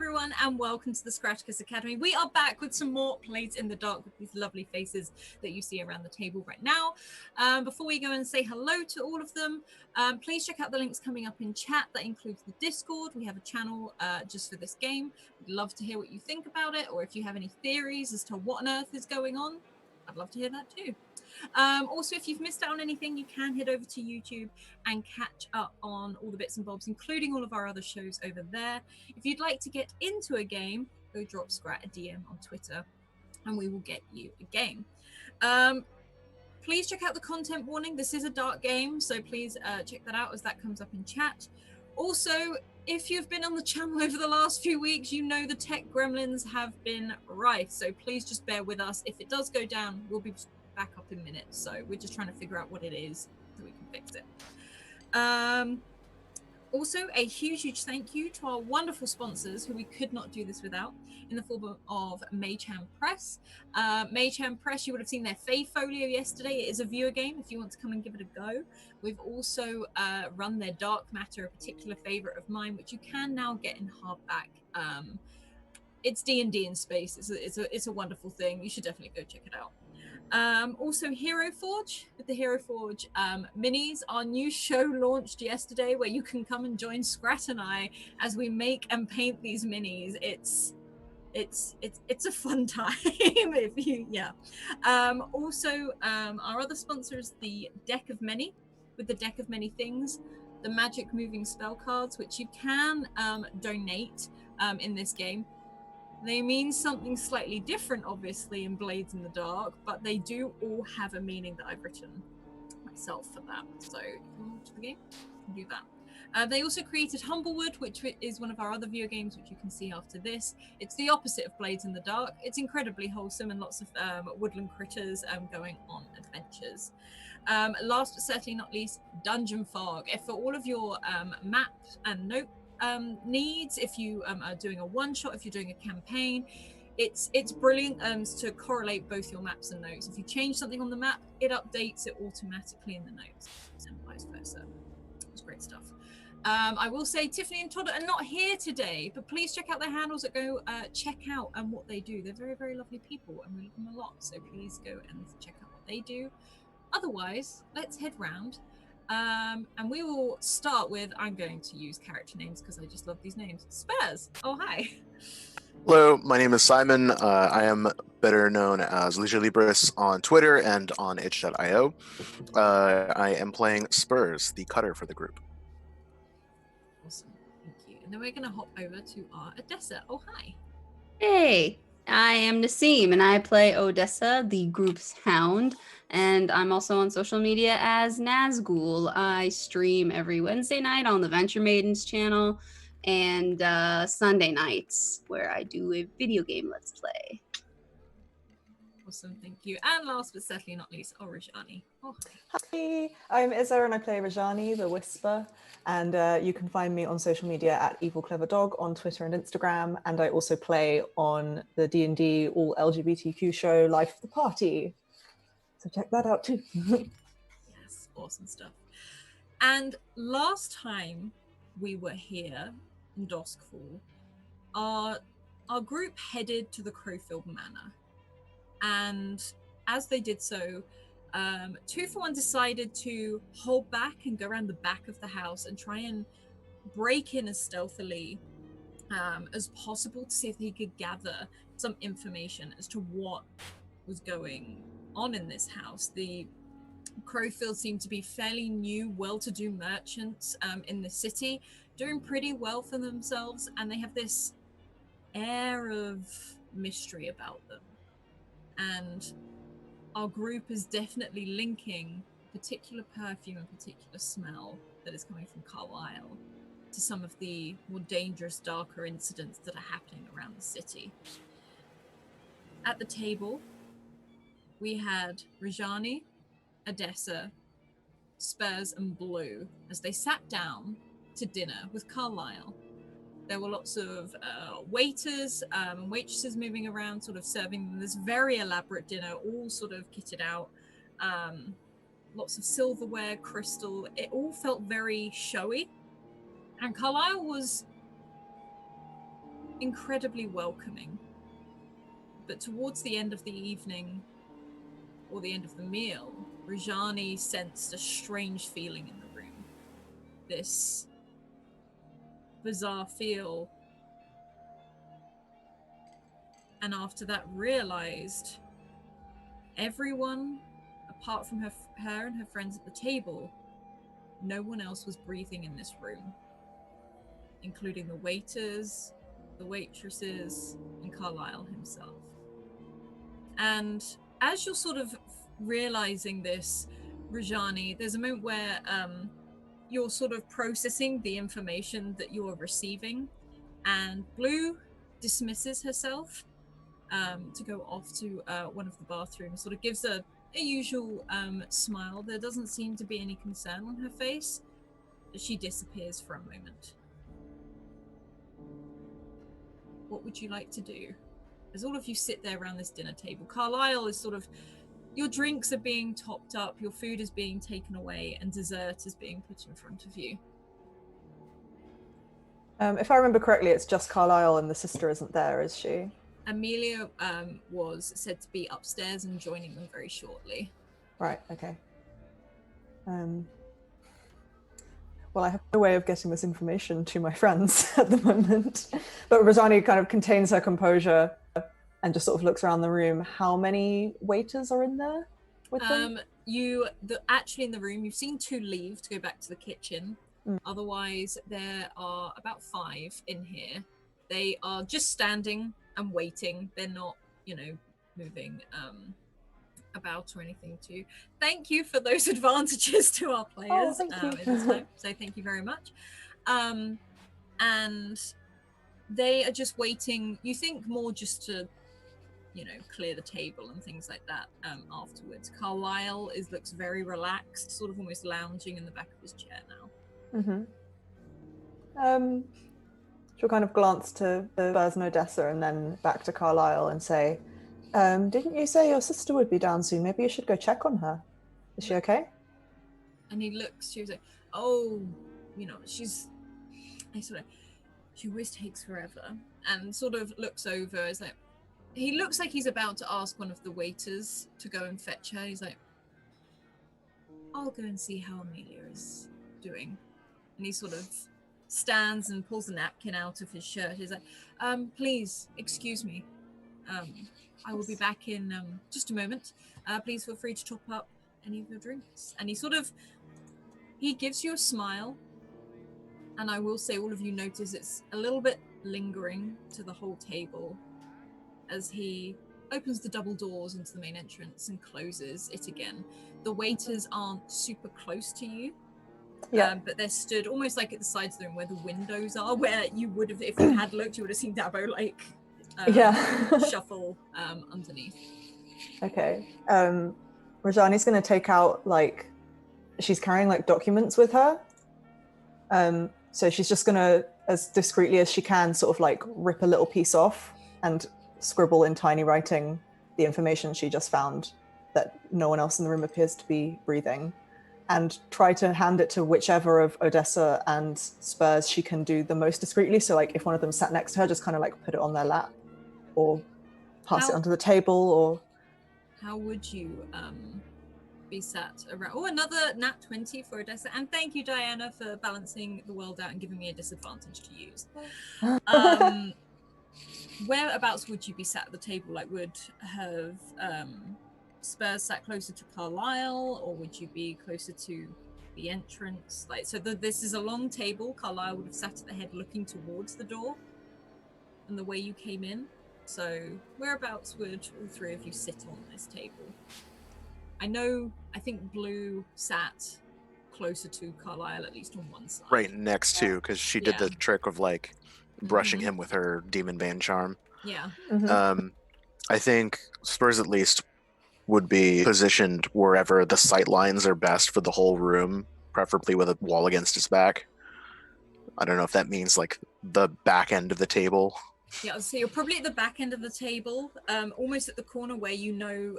everyone, and welcome to the Scratticus Academy. We are back with some more Blades in the Dark with these lovely faces that you see around the table right now. Before we go and say hello to all of them, please check out the links coming up in chat. That includes the Discord. We have a channel just for this game. We'd love to hear what you think about it, or if you have any theories as to what on earth is going on, I'd love to hear that too. Also, if you've missed out on anything, you can head over to YouTube and catch up on all the bits and bobs, including all of our other shows over there. If you'd like to get into a game, go drop Scrat a DM on Twitter and we will get you a game. Please check out the content warning. This is a dark game, so please check that out as that comes up in chat. Also, if you've been on the channel over the last few weeks, you know the tech gremlins have been rife, so please just bear with us. If it does go down, we'll be back up in minutes, so we're just trying to figure out what it is so we can fix it. Also, a huge thank you to our wonderful sponsors who we could not do this without, in the form of Mayhem Press. Mayhem Press, you would have seen their Fae Folio yesterday. It is a viewer game if you want to come and give it a go. We've also run their Dark Matter, a particular favorite of mine, which you can now get in hardback. It's D&D in space. It's a wonderful thing. You should definitely go check it out. Also Hero Forge with the Hero Forge minis. Our new show launched yesterday where you can come and join Scrat and I as we make and paint these minis. It's a fun time if you also our other sponsor is the Deck of Many with the Deck of Many Things, the magic moving spell cards which you can donate in this game. They mean something slightly different, obviously, in Blades in the Dark, but they do all have a meaning that I've written myself for that. So if you want to watch the game, you can do that. They also created Humblewood, which is one of our other viewer games, which you can see after this. It's the opposite of Blades in the Dark. It's incredibly wholesome and lots of woodland critters going on adventures. Last but certainly not least, Dungeon Fog. If for all of your map and note needs, if you are doing a one-shot, if you're doing a campaign, it's brilliant to correlate both your maps and notes. If you change something on the map, it updates it automatically in the notes and vice versa. It's great stuff. I will say Tiffany and Todd are not here today, but please check out their handles and go check out what they do. They're very lovely people and we love them a lot, so please go and check out what they do. Otherwise, let's head round. And we will start with, I'm going to use character names because I just love these names. Spurs, oh hi. Hello, my name is Simon. I am better known as Leisure Libris on Twitter and on itch.io. I am playing Spurs, the cutter for the group. Awesome, thank you. And then we're going to hop over to our Odessa. Oh hi. Hey, I am Nassim and I play Odessa, the group's hound. And I'm also on social media as Nazgul. I stream every Wednesday night on the Venture Maidens channel and Sunday nights where I do a video game Let's Play. Awesome, thank you. And last but certainly not least, Rajani. Oh, hi, I'm Izza and I play Rajani, the Whisper. And you can find me on social media at Evil Clever Dog on Twitter and Instagram. And I also play on the D&D all LGBTQ show Life of the Party. So check that out too. Yes, awesome stuff. And last time we were here in Doskvol, our group headed to the Crowfield Manor. And as they did so, 2 for 1 decided to hold back and go around the back of the house and try and break in as stealthily as possible to see if he could gather some information as to what was going on in this house. The Crowfields seem to be fairly new, well-to-do merchants in the city, doing pretty well for themselves, and they have this air of mystery about them. And our group is definitely linking particular perfume and particular smell that is coming from Carlisle to some of the more dangerous, darker incidents that are happening around the city. At the table, we had Rajani, Odessa, Spurs, and Blue as they sat down to dinner with Carlisle. There were lots of waiters and waitresses moving around, sort of serving them this very elaborate dinner, all sort of kitted out. Lots of silverware, crystal. It all felt very showy. And Carlisle was incredibly welcoming. But towards the end of the evening, or the end of the meal, Rajani sensed a strange feeling in the room. This bizarre feel. And after that realized everyone, apart from her and her friends at the table, no one else was breathing in this room, including the waiters, the waitresses, and Carlisle himself. And as you're sort of realizing this, Rajani, there's a moment where you're sort of processing the information that you're receiving, and Blue dismisses herself to go off to one of the bathrooms, sort of gives a usual smile. There doesn't seem to be any concern on her face, but she disappears for a moment. What would you like to do? As all of you sit there around this dinner table, Carlisle is sort of, your drinks are being topped up, your food is being taken away, and dessert is being put in front of you. If I remember correctly, it's just Carlisle and the sister isn't there, is she? Amelia was said to be upstairs and joining them very shortly. Right, okay. Well, I have no way of getting this information to my friends at the moment. But Rosani kind of contains her composure and just sort of looks around the room. How many waiters are in there with them? Actually in the room, you've seen 2 leave to go back to the kitchen. Otherwise, there are about 5 in here. They are just standing and waiting. They're not, moving about or anything to. Thank you for those advantages to our players. Thank you. At this time. So thank you very much. And they are just waiting, you think more just to, clear the table and things like that afterwards. Carlisle looks very relaxed, sort of almost lounging in the back of his chair now. She'll kind of glance to the Spurs and Odessa and then back to Carlisle and say, didn't you say your sister would be down soon? Maybe you should go check on her. Is she okay? And he looks, she was like, oh, she always takes forever. And sort of looks over, he looks like he's about to ask one of the waiters to go and fetch her. He's like, I'll go and see how Amelia is doing. And he sort of stands and pulls a napkin out of his shirt. He's like, please, excuse me. I will be back in just a moment. Please feel free to top up any of your drinks. And he gives you a smile. And I will say all of you notice it's a little bit lingering to the whole table as he opens the double doors into the main entrance and closes it again. The waiters aren't super close to you. Yeah. But they're stood almost like at the sides of the room where the windows are, where you would have, if you had looked, you would have seen Dabo shuffle underneath. Okay. Rajani's going to take out, she's carrying documents with her. So she's just going to, as discreetly as she can, sort of rip a little piece off and scribble in tiny writing the information she just found that no one else in the room appears to be breathing, and try to hand it to whichever of Odessa and Spurs she can do the most discreetly. So if one of them sat next to her, just kind of put it on their lap or pass it onto the table. Or how would you be sat around? Oh, another nat 20 for Odessa. And thank you, Diana, for balancing the world out and giving me a disadvantage to use. Whereabouts would you be sat at the table? Would have Spurs sat closer to Carlisle, or would you be closer to the entrance? This is a long table. Carlisle would have sat at the head looking towards the door and the way you came in. So whereabouts would all 3 of you sit on this table? I think Blue sat closer to Carlisle, at least on one side. Right next to, because she did the trick of brushing him with her demon bane charm. Yeah. I think Spurs at least would be positioned wherever the sight lines are best for the whole room, preferably with a wall against his back. I don't know if that means the back end of the table. Yeah, so you're probably at the back end of the table, almost at the corner where you're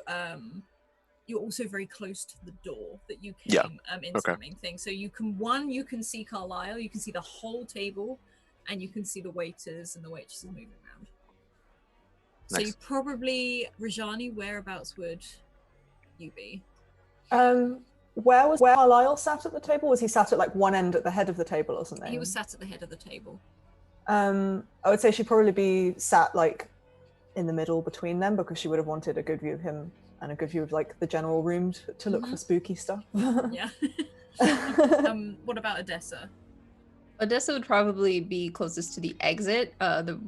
also very close to the door that you came into the main thing. So you can see Carlisle, you can see the whole table, and you can see the waiters and the waitresses moving around. So Nice. you probably, Rajani, whereabouts would you be? Where was Carlisle sat at the table? Was he sat at like one end at the head of the table or something? He was sat at the head of the table. I would say she'd probably be sat like in the middle between them, because she would have wanted a good view of him and a good view of like the general room to look for spooky stuff. Yeah. What about Odessa? Odessa would probably be closest to the exit, the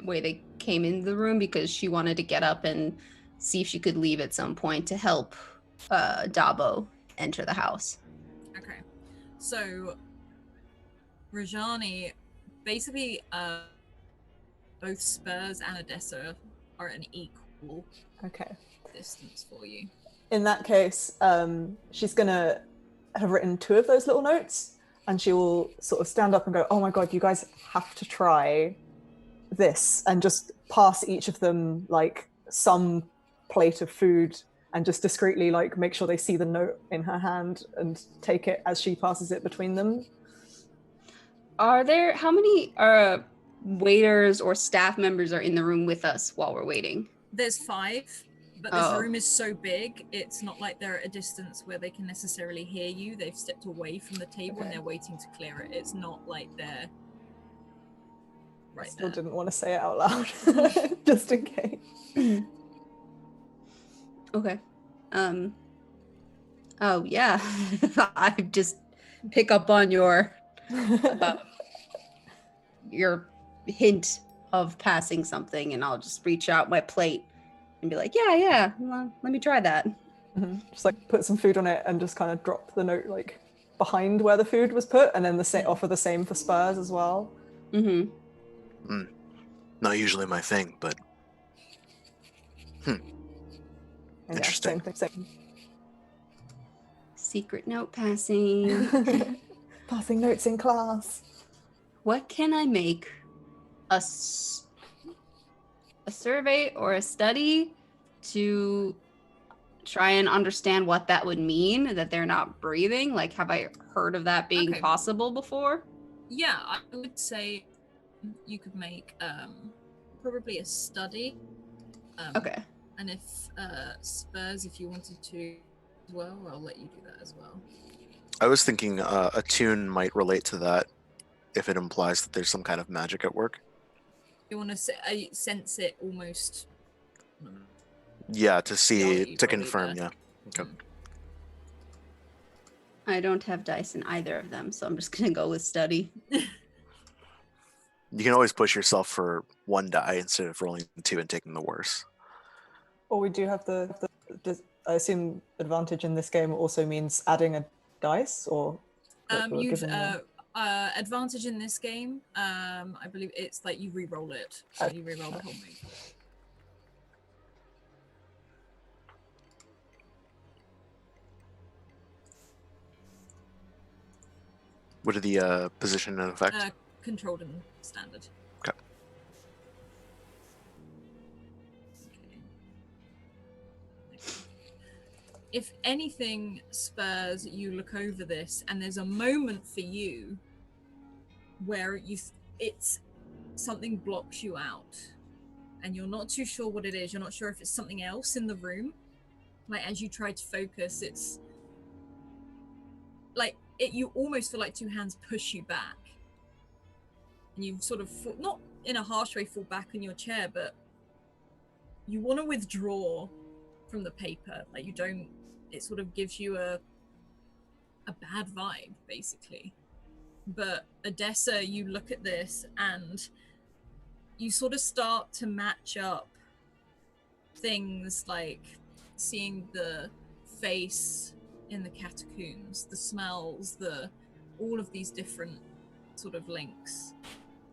way they came into the room, because she wanted to get up and see if she could leave at some point to help Dabo enter the house. Okay. So Rajani, basically both Spurs and Odessa are at an equal Okay. distance for you. In that case, she's gonna have written 2 of those little notes, and she will sort of stand up and go, "Oh my god, you guys have to try this," and just pass each of them like some plate of food, and just discreetly like make sure they see the note in her hand and take it as she passes it between them. How many waiters or staff members are in the room with us while we're waiting? There's 5, but this room is so big, it's not like they're at a distance where they can necessarily hear you. They've stepped away from the table and they're waiting to clear it. It's not like they're right Still there. didn't want to say it out loud, just in case. Okay. Oh yeah. I just pick up on your hint of passing something, and I'll just reach out my plate and be like, yeah, well, let me try that. Just like put some food on it and just kind of drop the note like behind where the food was put, and then offer the same for Spurs as well. Not usually my thing, but interesting. Yeah, same. Secret note passing. Passing notes in class. What can I make? A survey or a study to try and understand what that would mean, that they're not breathing? Like, have I heard of that being possible before? Yeah, I would say you could make probably a study. Okay. And if Spurs, if you wanted to as well, I'll let you do that as well. I was thinking a tune might relate to that if it implies that there's some kind of magic at work. You want to sense it almost. Yeah, to confirm, yeah. Okay. I don't have dice in either of them, so I'm just going to go with study. You can always push yourself for 1 die instead of rolling 2 and taking the worse. Or we do have the I assume advantage in this game also means adding a dice, or you'd advantage in this game. I believe it's like you re-roll it, so you re-roll the whole move. What are the position and effect? Controlled and standard. Okay. If anything, Spurs, you look over this and there's a moment for you where it's something blocks you out and you're not too sure what it is. You're not sure if it's something else in the room. Like, as you try to focus, it's like you almost feel like 2 hands push you back, and you sort of not in a harsh way fall back in your chair, but you want to withdraw from the paper. Like, you don't, it sort of gives you a bad vibe, basically. But Odessa, you look at this and you sort of start to match up things, like seeing the face in the catacombs, the smells, all of these different sort of links.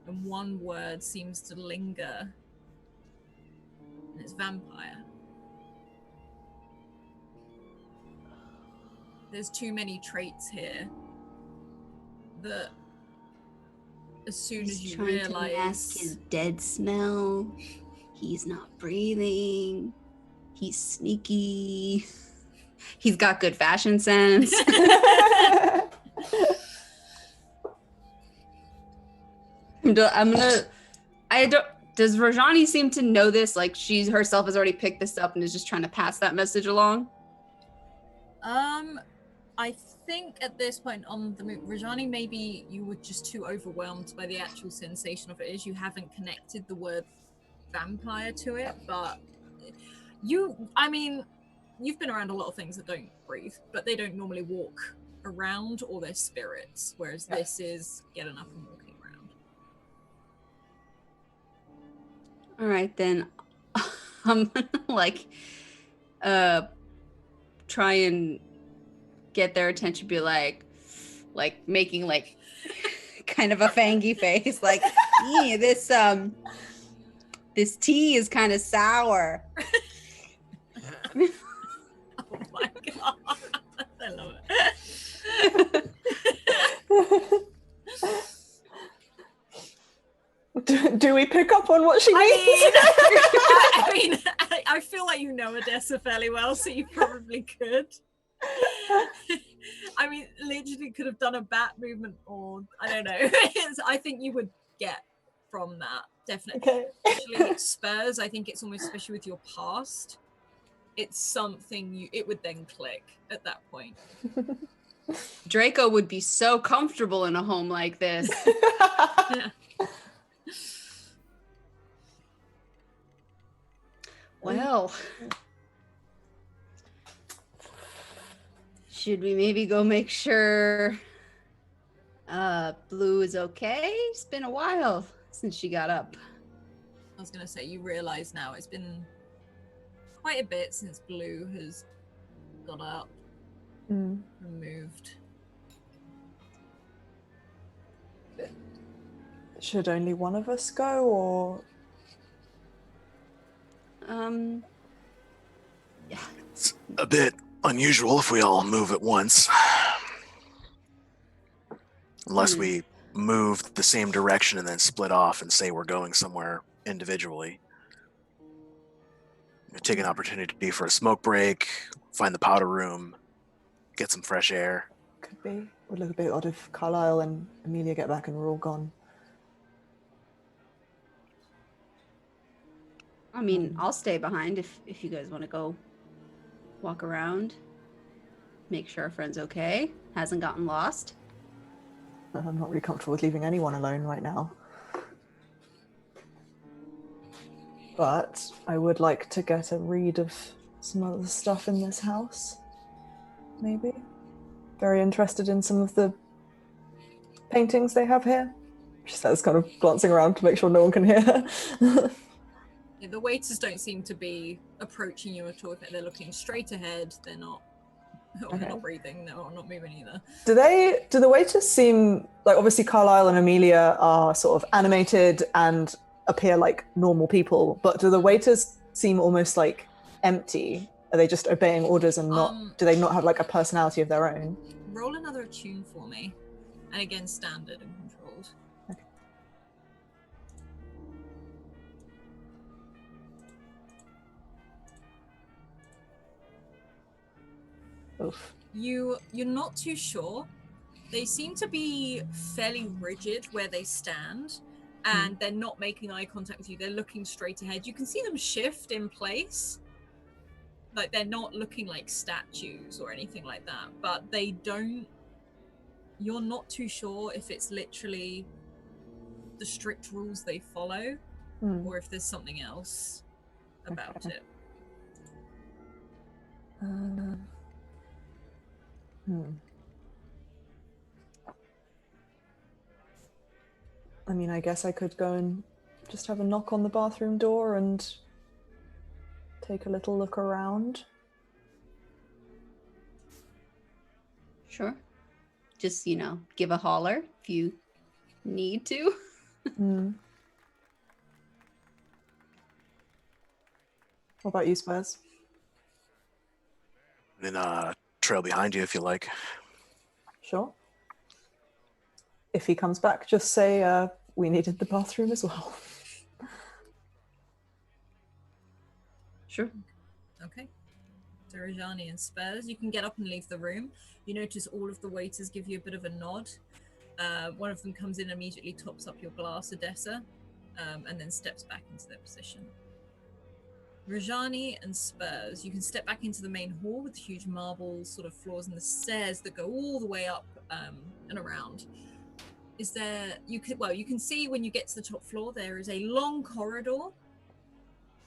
And one word seems to linger, and it's vampire. There's too many traits here that as soon as you realize... to mask his dead smell. He's not breathing. He's sneaky. He's got good fashion sense. Does Rajani seem to know this? Like she herself has already picked this up and is just trying to pass that message along? I think at this point on the move, Rajani, maybe you were just too overwhelmed by the actual sensation of it is you haven't connected the word vampire to it, but you've been around a lot of things that don't breathe, but they don't normally walk around or they're spirits, whereas this is getting up and walking around. All right, then I'm gonna try and get their attention, be like making like kind of a fangy face, like, yeah, this tea is kind of sour. Oh my god. I love it. Do we pick up on what she means? I feel like you know Odessa fairly well, so you probably could. I mean, literally could have done a bat movement, or I don't know. I think you would get from that, definitely. Okay. Especially Spurs, I think it's almost, especially with your past, it's something it would then click at that point. Draco would be so comfortable in a home like this. Yeah. Well, should we maybe go make sure Blue is okay? It's been a while since she got up. I was going to say, you realize now it's been quite a bit since Blue has got up and moved. Should only one of us go, or? Yeah. It's a bit unusual if we all move at once. Unless we move the same direction and then split off and say we're going somewhere individually. Take an opportunity for a smoke break, find the powder room, get some fresh air. Could be. Would look a bit odd if Carlisle and Amelia get back and we're all gone. I mean, I'll stay behind if you guys want to go walk around, make sure our friend's okay, hasn't gotten lost. I'm not really comfortable with leaving anyone alone right now. But I would like to get a read of some of the stuff in this house. Maybe. Very interested in some of the paintings they have here. She says, kind of glancing around to make sure no one can hear her. Yeah, the waiters don't seem to be approaching you at all. They're looking straight ahead. They're not breathing. They're not moving either. Do the waiters seem like, obviously Carlisle and Amelia are sort of animated and appear like normal people, but do the waiters seem almost like empty? Are they just obeying orders and not? Do they not have like a personality of their own? Roll another attune for me, and again standard and controlled. Okay. Oof. You're not too sure. They seem to be fairly rigid where they stand, and they're not making eye contact with you. They're looking straight ahead. You can see them shift in place. Like, they're not looking like statues or anything like that, but you're not too sure if it's literally the strict rules they follow or if there's something else about it. I mean, I guess I could go and just have a knock on the bathroom door and take a little look around. Sure. Just, give a holler if you need to. What about you, Spurs? Then trail behind you if you like. Sure. If he comes back, just say we needed the bathroom as well. Sure. Okay. So Rajani and Spurs, you can get up and leave the room. You notice all of the waiters give you a bit of a nod. One of them comes in, immediately tops up your glass, Odessa, and then steps back into their position. Rajani and Spurs, you can step back into the main hall with the huge marble sort of floors and the stairs that go all the way up and around. You can see when you get to the top floor, there is a long corridor.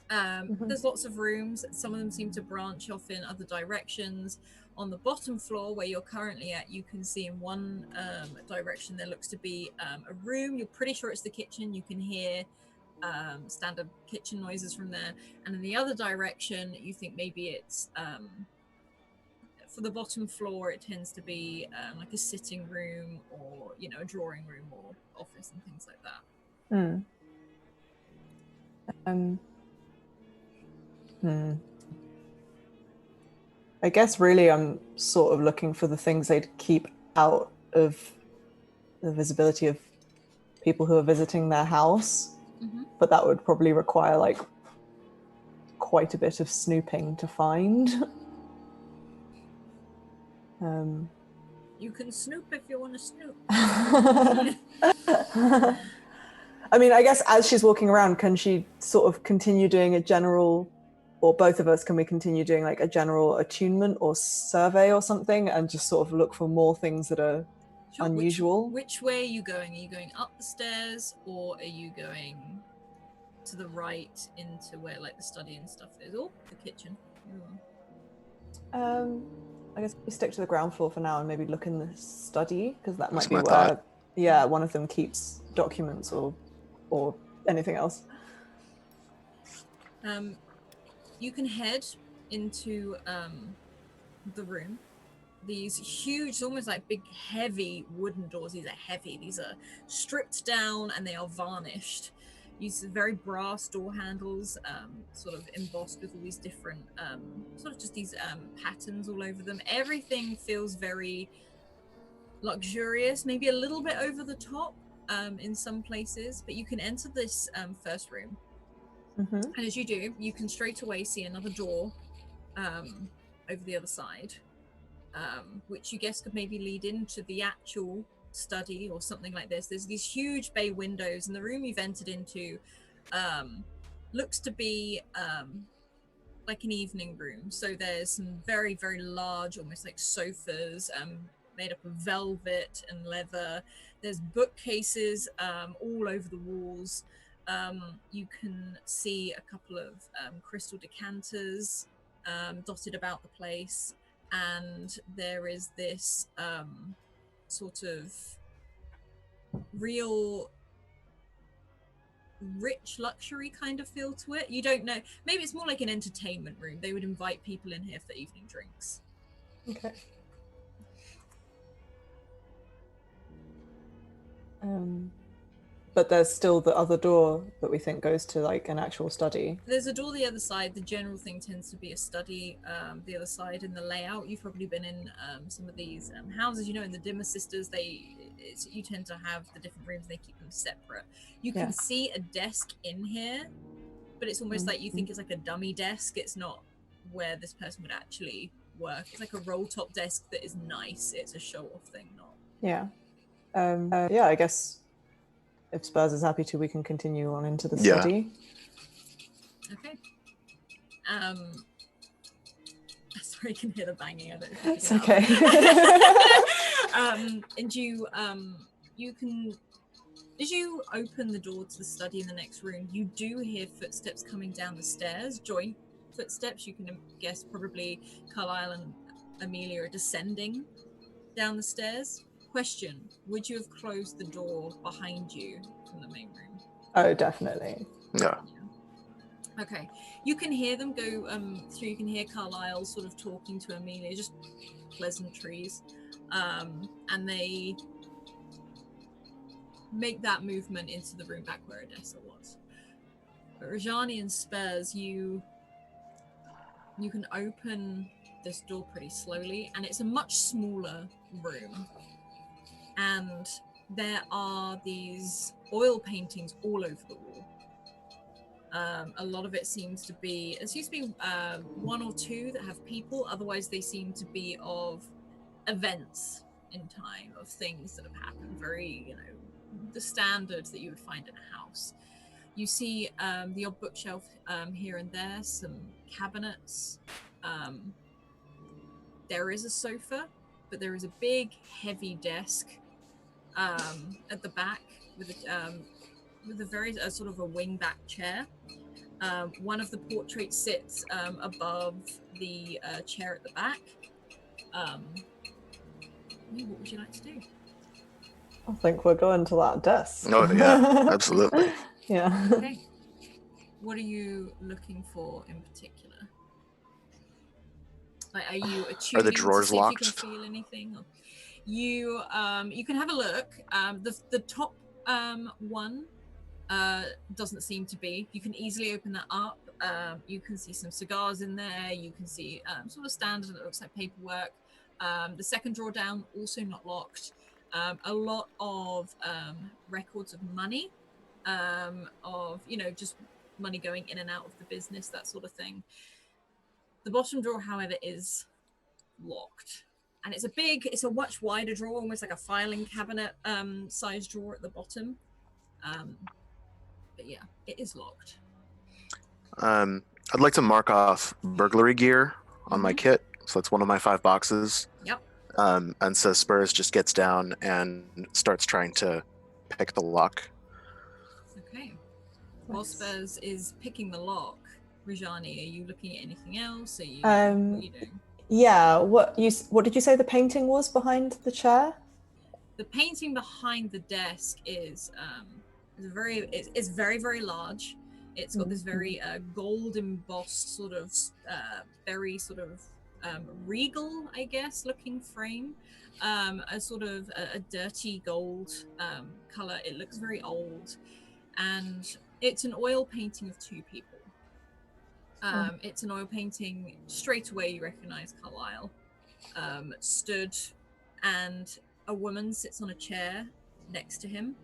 There's lots of rooms. Some of them seem to branch off in other directions. On the bottom floor where you're currently at, you can see in one direction there looks to be a room. You're pretty sure it's the kitchen. You can hear standard kitchen noises from there. And in the other direction, you think maybe it's for the bottom floor, it tends to be like a sitting room or, a drawing room or office and things like that. I guess really I'm sort of looking for the things they'd keep out of the visibility of people who are visiting their house. But that would probably require like quite a bit of snooping to find. You can snoop if you want to snoop. I mean, I guess as she's walking around, can she sort of continue doing a general, or both of us, can we continue doing like a general attunement or survey or something and just sort of look for more things that are unusual? Which way are you going? Are you going up the stairs or are you going to the right into where like the study and stuff is, or the kitchen? I guess we stick to the ground floor for now and maybe look in the study, because that might be my where thought. One of them keeps documents or anything else. You can head into the room. These huge, almost like big heavy wooden doors. These are heavy. These are stripped down and they are varnished. Use very brass door handles, sort of embossed with all these different, sort of just these patterns all over them. Everything feels very luxurious, maybe a little bit over the top in some places, but you can enter this first room. And as you do, you can straight away see another door over the other side, which you guess could maybe lead into the actual study or something like this. There's these huge bay windows, and the room you've entered into looks to be like an evening room. So there's some very, very large, almost like sofas made up of velvet and leather. There's bookcases all over the walls. You can see a couple of crystal decanters dotted about the place, and there is this sort of real rich luxury kind of feel to it. You don't know, maybe it's more like an entertainment room. They would invite people in here for evening drinks. Okay. But there's still the other door that we think goes to like an actual study. There's a door the other side. The general thing tends to be a study. The other side in the layout, you've probably been in some of these houses, in the Dimmer Sisters, you tend to have the different rooms, they keep them separate. You can see a desk in here, but it's almost like you think it's like a dummy desk. It's not where this person would actually work. It's like a roll top desk that is nice. It's a show off thing, not. Yeah. I guess if Spurs is happy to, we can continue on into the study. Okay. Sorry, you can hear the banging of it. It's okay. And you can, as you open the door to the study in the next room, you do hear footsteps coming down the stairs, joint footsteps. You can guess probably Carlisle and Amelia are descending down the stairs. Question, would you have closed the door behind you from the main room? Oh, definitely. Yeah. Okay. You can hear them go through. You can hear Carlisle sort of talking to Amelia, just pleasantries. And they make that movement into the room back where Odessa was. But Rajani and Spurs, you can open this door pretty slowly, and it's a much smaller room. And there are these oil paintings all over the wall. A lot of it seems to be, one or two that have people, otherwise they seem to be of events in time of things that have happened, very, you know, the standards that you would find in a house. You see the odd bookshelf here and there, some cabinets. There is a sofa, but there is a big, heavy desk at the back with a very sort of a wing-back chair. One of the portraits sits above the chair at the back. What would you like to do? I think we're going to that desk. Oh yeah, absolutely. Yeah. Okay. What are you looking for in particular? Like, are you attuning to drawers see locked? if you can feel anything? Or you can have a look. The top one doesn't seem to be. You can easily open that up. You can see some cigars in there. You can see sort of standard. It looks like paperwork. The second drawer down, also not locked. A lot of records of money, of, you know, just money going in and out of the business, that sort of thing. The bottom drawer, however, is locked. And it's a much wider drawer, almost like a filing cabinet size drawer at the bottom. But yeah, it is locked. I'd like to mark off burglary gear on my kit. So that's one of my 5 boxes. Yep. And so Spurs just gets down and starts trying to pick the lock. Okay. While Spurs is picking the lock, Rajani, are you looking at anything else? What are you doing? Yeah. What did you say the painting was behind the chair? The painting behind the desk is very, very large. It's got this very gold embossed sort of very sort of regal, I guess, looking frame. A sort of a dirty gold color. It looks very old, and it's an oil painting of 2 people. It's an oil painting. Straight away you recognize Carlisle stood, and a woman sits on a chair next to him.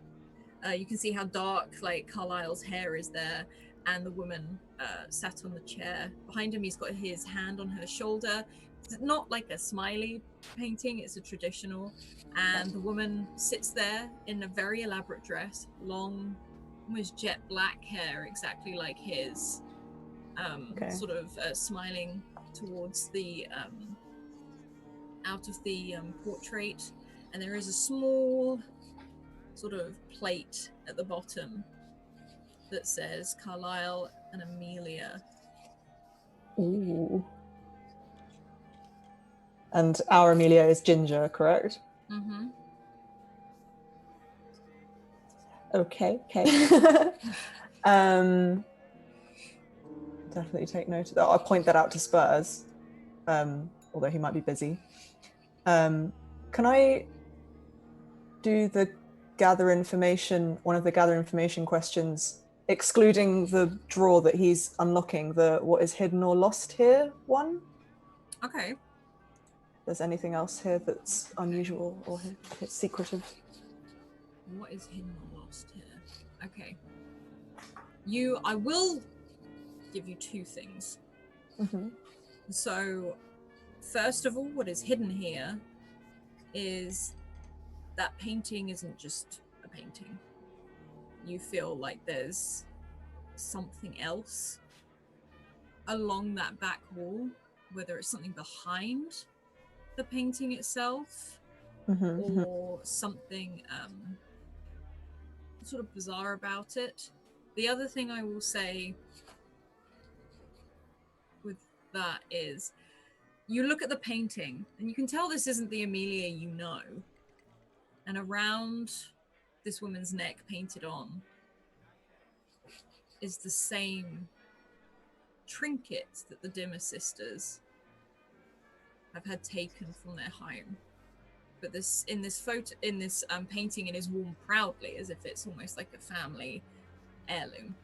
You can see how dark, like, Carlisle's hair is there, and the woman sat on the chair behind him. He's got his hand on her shoulder. It's not like a smiley painting, it's a traditional, and the woman sits there in a very elaborate dress, long, almost jet black hair, exactly like his, sort of smiling towards the out of the portrait. And there is a small sort of plate at the bottom that says Carlisle and Amelia. Ooh. And our Amelia is Ginger, correct? Mm-hmm. Okay. Definitely take note of that. I'll point that out to Spurs, although he might be busy. Can I do the one of the gather information questions, excluding the drawer that he's unlocking, the what is hidden or lost here one? Okay. There's anything else here that's unusual or secretive? What is hidden or lost here? Okay. I will give you 2 things. Mm-hmm. So, first of all, what is hidden here is that painting isn't just a painting. You feel like there's something else along that back wall, whether it's something behind the painting itself, or something sort of bizarre about it. The other thing I will say with that is, you look at the painting and you can tell this isn't the Amelia you know. And around this woman's neck, painted on, is the same trinket that the Dimmer sisters have had taken from their home. But in this painting, it is worn proudly, as if it's almost like a family heirloom.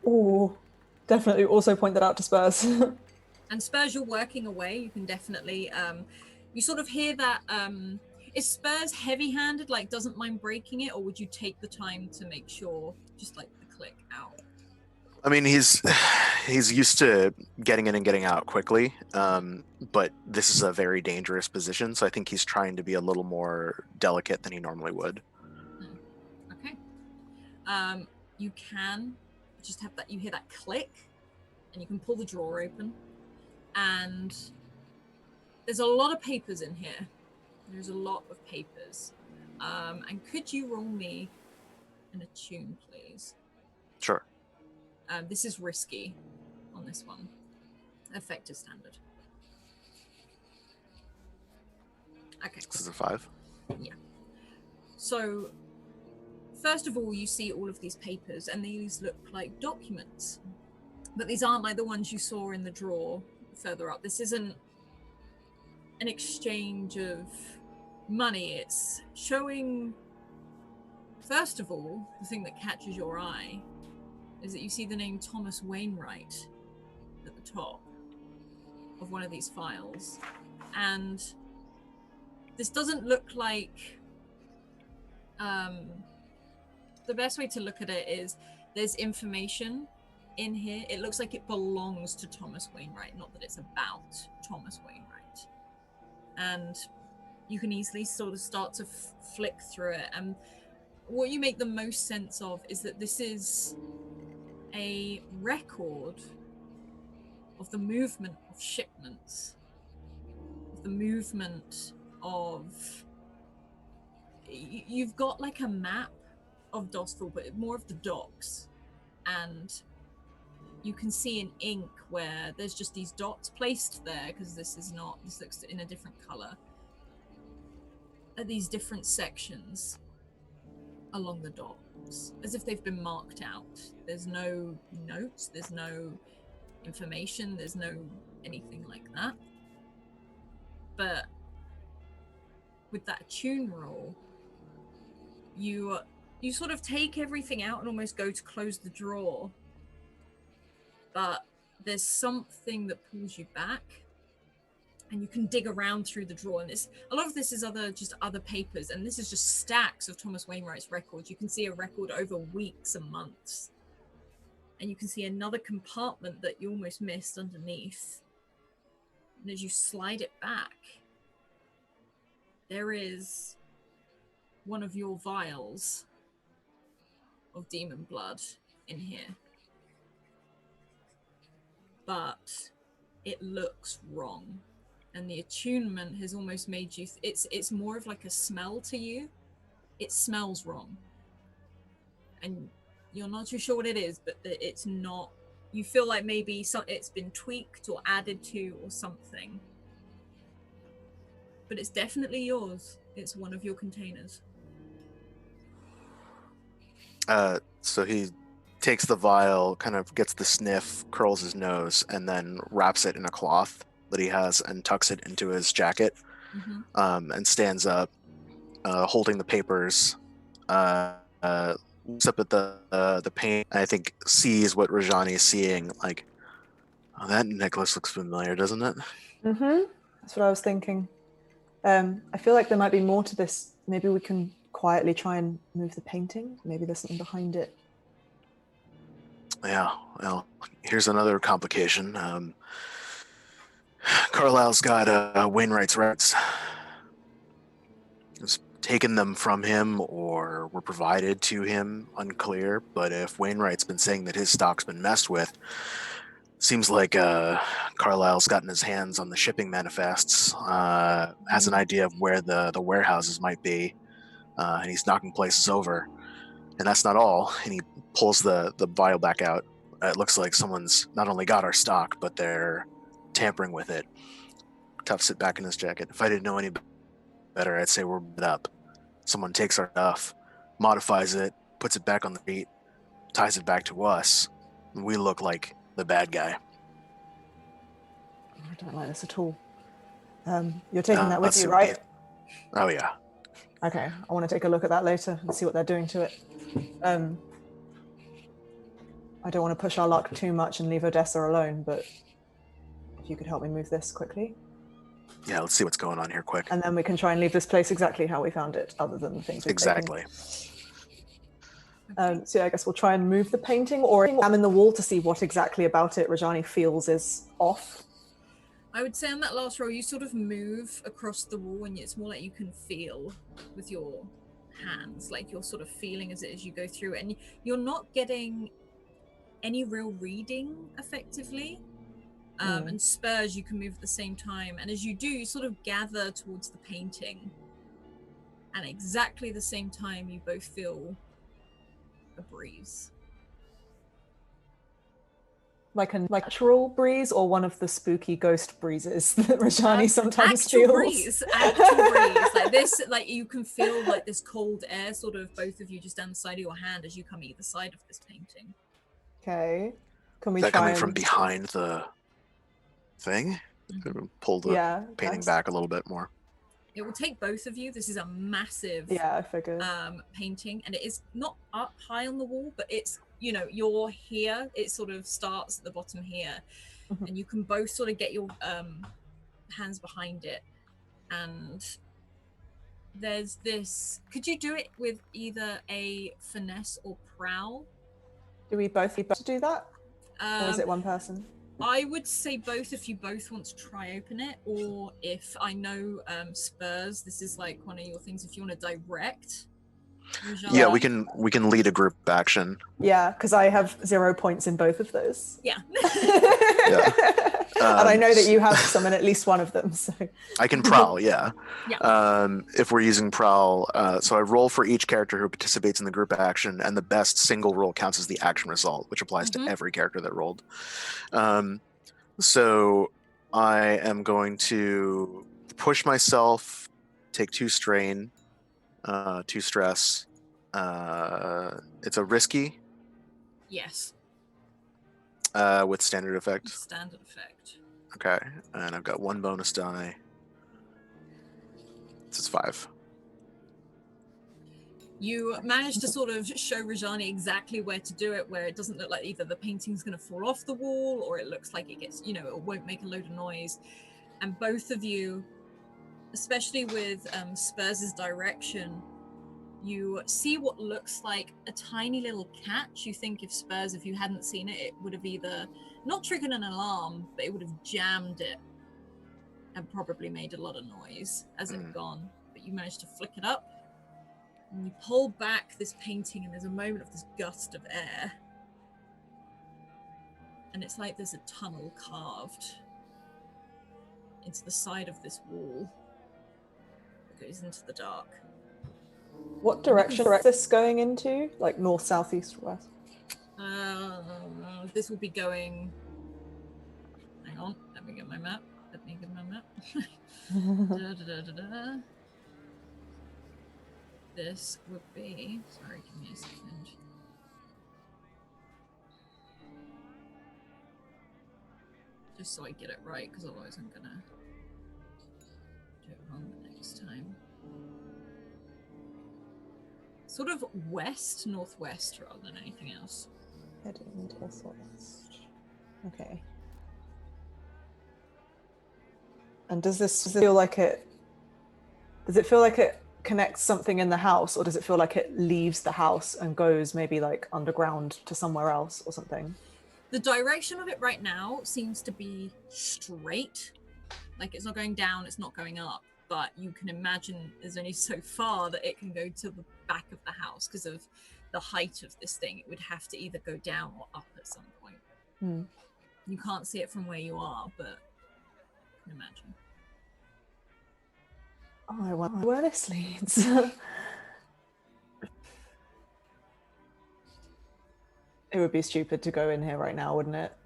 Oh, definitely also point that out to Spurs. And Spurs, you're working away. You can definitely, you sort of hear that. Is Spurs heavy-handed, like doesn't mind breaking it, or would you take the time to make sure, just like the click out? I mean, he's used to getting in and getting out quickly, but this is a very dangerous position, so I think he's trying to be a little more delicate than he normally would. Okay. You can just have that. You hear that click, and you can pull the drawer open, and there's a lot of papers in here. There's a lot of papers. And could you roll me an attune, please? Sure. This is risky on this one. Effective standard. Okay. This is a 5. Yeah. So, first of all, you see all of these papers, and these look like documents. But these aren't like the ones you saw in the drawer further up. This isn't an exchange of money. It's showing, first of all, the thing that catches your eye is that you see the name Thomas Wainwright at the top of one of these files. And this doesn't look like... the best way to look at it is there's information in here. It looks like it belongs to Thomas Wainwright, not that it's about Thomas Wainwright. And you can easily sort of start to flick through it. And what you make the most sense of is that this is a record of the movement of shipments, of the movement of... You've got like a map of Doskvol, but more of the docks. And you can see in ink where there's just these dots placed there, because this looks in a different color, at these different sections along the docks, as if they've been marked out. There's no notes, there's no information, there's no anything like that. But with that attune roll, you sort of take everything out and almost go to close the drawer, but there's something that pulls you back, and you can dig around through the drawer. And a lot of this is other papers, and this is just stacks of Thomas Wainwright's records. You can see a record over weeks and months, and you can see another compartment that you almost missed underneath. And as you slide it back, there is one of your vials of demon blood in here. But it looks wrong. And the attunement has almost made you... It's more of like a smell to you. It smells wrong. And you're not too sure what it is, but it's not... You feel like maybe it's been tweaked or added to or something. But it's definitely yours. It's one of your containers. So he takes the vial, kind of gets the sniff, curls his nose, and then wraps it in a cloth that he has and tucks it into his jacket, and stands up, holding the papers, looks up at the paint, and I think sees what Rajani is seeing, like, oh, that necklace looks familiar, doesn't it? That's what I was thinking. I feel like there might be more to this. Maybe we can quietly try and move the painting. Maybe there's something behind it. Yeah, well, here's another complication. Carlisle's got Wainwright's rights. It's taken them from him or were provided to him, unclear. But if Wainwright's been saying that his stock's been messed with, seems like Carlisle's gotten his hands on the shipping manifests, has an idea of where the warehouses might be, and he's knocking places over. And that's not all. And he pulls the vial back out. It looks like someone's not only got our stock, but they're tampering with it. Tucks it back in his jacket. If I didn't know any better, I'd say we're up. Someone takes our stuff, modifies it, puts it back on the feet, ties it back to us, and we look like the bad guy. I don't like this at all. You're taking that with you, right? Oh, yeah. Okay, I want to take a look at that later and see what they're doing to it. I don't want to push our luck too much and leave Odessa alone, but if you could help me move this quickly. Yeah, let's see what's going on here quick. And then we can try and leave this place exactly how we found it, other than the things we've taken. Exactly. So yeah, I guess we'll try and move the painting or examine the wall to see what exactly about it Rajani feels is off. I would say on that last roll, you sort of move across the wall and it's more like you can feel with your hands, like you're sort of feeling as you go through it, and you're not getting any real reading effectively. And Spurs, you can move at the same time, and as you do, you sort of gather towards the painting, and exactly the same time you both feel a breeze. Like a natural breeze or one of the spooky ghost breezes that Rajani sometimes actual feels? Actual breeze. Like this, like you can feel like this cold air, sort of both of you just down the side of your hand as you come either side of this painting. Okay. Can we Is that try coming and... from behind the thing? Pull the painting back a little bit more. It will take both of you. This is a massive I figured. Painting, and it is not up high on the wall, but it's, you know, you're here. It sort of starts at the bottom here, and you can both sort of get your hands behind it. And there's this. Could you do it with either a finesse or prowl? Do we both do that? Or is it one person? I would say both if you both want to try open it, or if I know Spurs, this is like one of your things, if you want to direct. Yeah, we can lead a group action. Yeah, because I have 0 points in both of those. Yeah. And I know that you have some in at least one of them. So I can prowl, yeah. Yeah. If we're using prowl, so I roll for each character who participates in the group action, and the best single roll counts as the action result, which applies to every character that rolled. So I am going to push myself, take 2 strain, 2 stress. It's a risky. Yes. With standard effect. Standard effect. Okay, and I've got 1 bonus die. This is 5. You managed to sort of show Rajani exactly where to do it, where it doesn't look like either the painting's going to fall off the wall, or it looks like it gets, you know, it won't make a load of noise. And both of you, especially with Spurs' direction, you see what looks like a tiny little catch. You think if Spurs, if you hadn't seen it, it would have either not triggered an alarm, but it would have jammed it and probably made a lot of noise as it had gone. But you managed to flick it up, and you pull back this painting, and there's a moment of this gust of air. And it's like there's a tunnel carved into the side of this wall that goes into the dark. What direction is this going into? Like north, south, east, west? This will be going... Hang on, let me get my map. This would be... Sorry, give me a second. Just so I get it right, because otherwise I'm gonna do it wrong the next time. Sort of west, northwest, rather than anything else. Heading northwest. Okay. And does this feel like it? Does it feel like it connects something in the house, or does it feel like it leaves the house and goes maybe like underground to somewhere else or something? The direction of it right now seems to be straight. Like it's not going down, it's not going up. But you can imagine there's only so far that it can go to the back of the house because of the height of this thing. It would have to either go down or up at some point. You can't see it from where you are, but you can imagine. Oh, I wonder where this leads. It would be stupid to go in here right now, wouldn't it?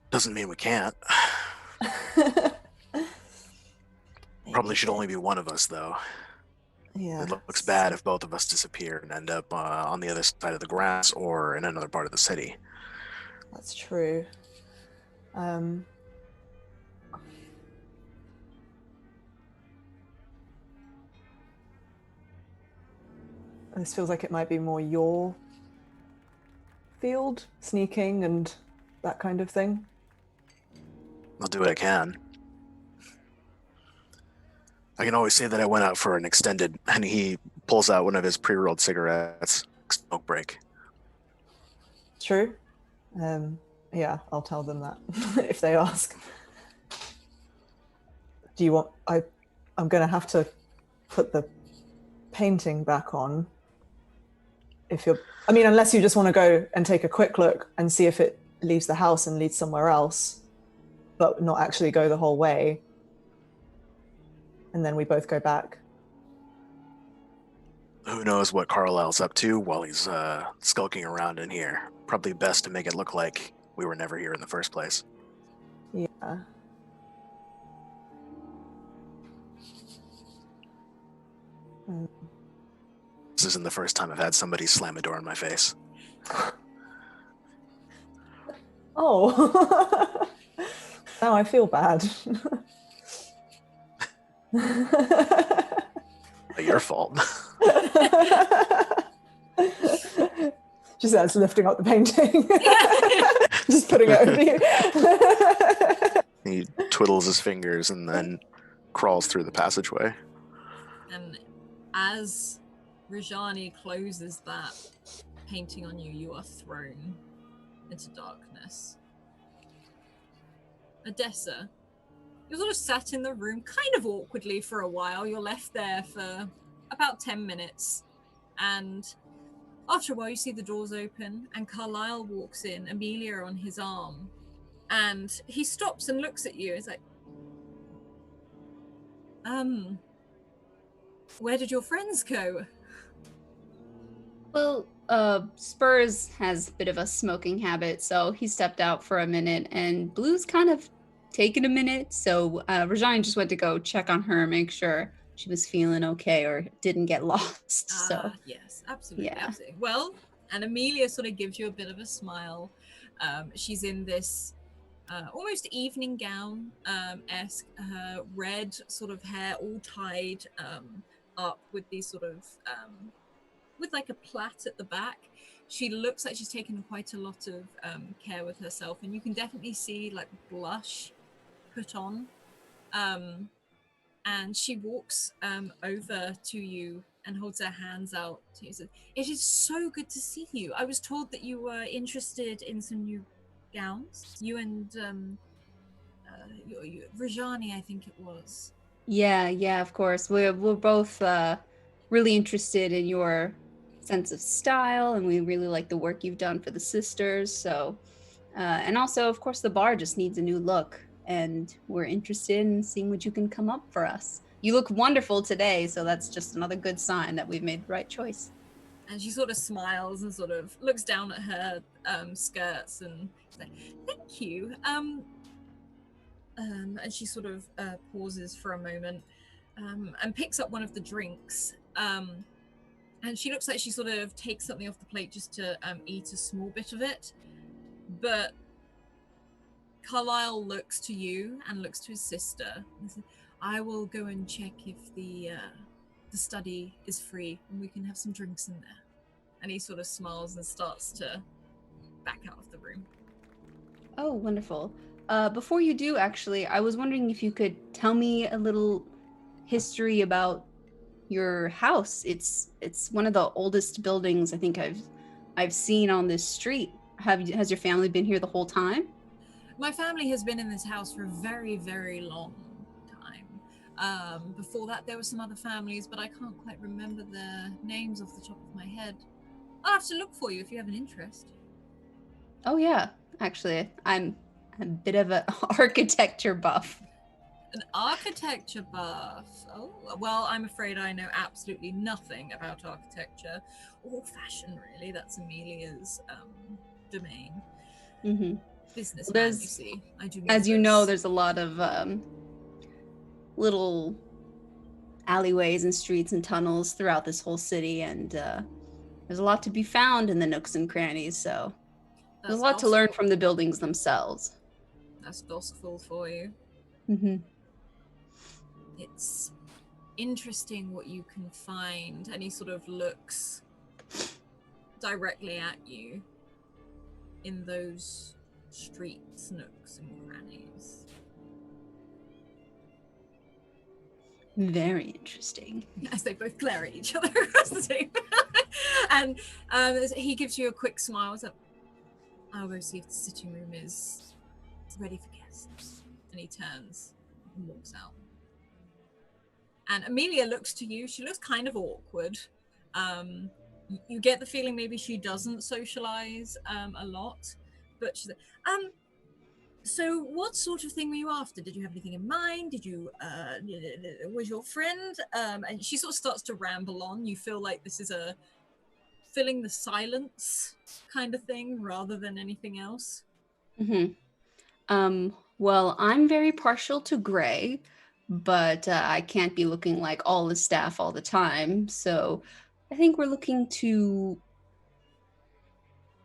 Doesn't mean we can't. Probably should only be one of us, though. Yeah. It looks bad if both of us disappear and end up on the other side of the grass or in another part of the city. That's true. This feels like it might be more your field, sneaking and that kind of thing. I'll do what I can. I can always say that I went out for an extended, and he pulls out one of his pre-rolled cigarettes. Smoke break. True. Yeah, I'll tell them that if they ask. Do you want? I'm going to have to put the painting back on. Unless you just want to go and take a quick look and see if it leaves the house and leads somewhere else, but not actually go the whole way. And then we both go back. Who knows what Carlisle's up to while he's skulking around in here. Probably best to make it look like we were never here in the first place. Yeah. This isn't the first time I've had somebody slam a door in my face. Oh. Now I feel bad. Your fault. She starts lifting up the painting. Just putting it over you. He twiddles his fingers and then crawls through the passageway. And as Rajani closes that painting on you, you are thrown into darkness. Odessa, you're sort of sat in the room kind of awkwardly for a while. You're left there for about 10 minutes. And after a while, you see the doors open and Carlisle walks in, Amelia on his arm. And he stops and looks at you. He's like, where did your friends go? Well, Spurs has a bit of a smoking habit, so he stepped out for a minute, and Blue's kind of taken a minute, so Rajani just went to go check on her, make sure she was feeling okay or didn't get lost. So yes, absolutely, yeah. absolutely. Well, and Amelia sort of gives you a bit of a smile. She's in this almost evening gown esque, red sort of hair all tied up with these sort of with like a plait at the back. She looks like she's taken quite a lot of care with herself, and you can definitely see like blush put on. And she walks over to you and holds her hands out to you. It is so good to see you. I was told that you were interested in some new gowns. You and Rajani, I think it was. Yeah, of course. We're both really interested in your sense of style, and we really like the work you've done for the sisters. So, and also, of course, the bar just needs a new look, and we're interested in seeing what you can come up for us. You look wonderful today, so that's just another good sign that we've made the right choice. And she sort of smiles and sort of looks down at her skirts and says, "Thank you." And she sort of pauses for a moment and picks up one of the drinks. And she looks like she sort of takes something off the plate just to eat a small bit of it. But Carlisle looks to you and looks to his sister and says, "I will go and check if the study is free and we can have some drinks in there." And he sort of smiles and starts to back out of the room. Oh, wonderful. Before you do, actually, I was wondering if you could tell me a little history about your house. It's one of the oldest buildings I think I've seen on this street. Has your family been here the whole time? My family has been in this house for a very, very long time. Before that, there were some other families, but I can't quite remember their names off the top of my head. I'll have to look for you if you have an interest. Oh yeah, actually, I'm a bit of an architecture buff. An architecture buff? Oh, well, I'm afraid I know absolutely nothing about architecture or fashion, really. That's Amelia's domain. Mm-hmm. Businessman, you see. I do. As you know, there's a lot of little alleyways and streets and tunnels throughout this whole city, and there's a lot to be found in the nooks and crannies, so there's a lot to learn from the buildings themselves. That's Doskvol for you. Mm-hmm. It's interesting what you can find, and he sort of looks directly at you in those streets, nooks and crannies. Very interesting. As they both glare at each other across the table. And he gives you a quick smile. So, I'll go see if the sitting room is ready for guests. And he turns and walks out. And Amelia looks to you. She looks kind of awkward. You get the feeling maybe she doesn't socialize a lot. But she's like, so what sort of thing were you after? Did you have anything in mind? Did you, was your friend? And she sort of starts to ramble on. You feel like this is a filling the silence kind of thing rather than anything else. Well, I'm very partial to gray, but I can't be looking like all the staff all the time. So I think we're looking to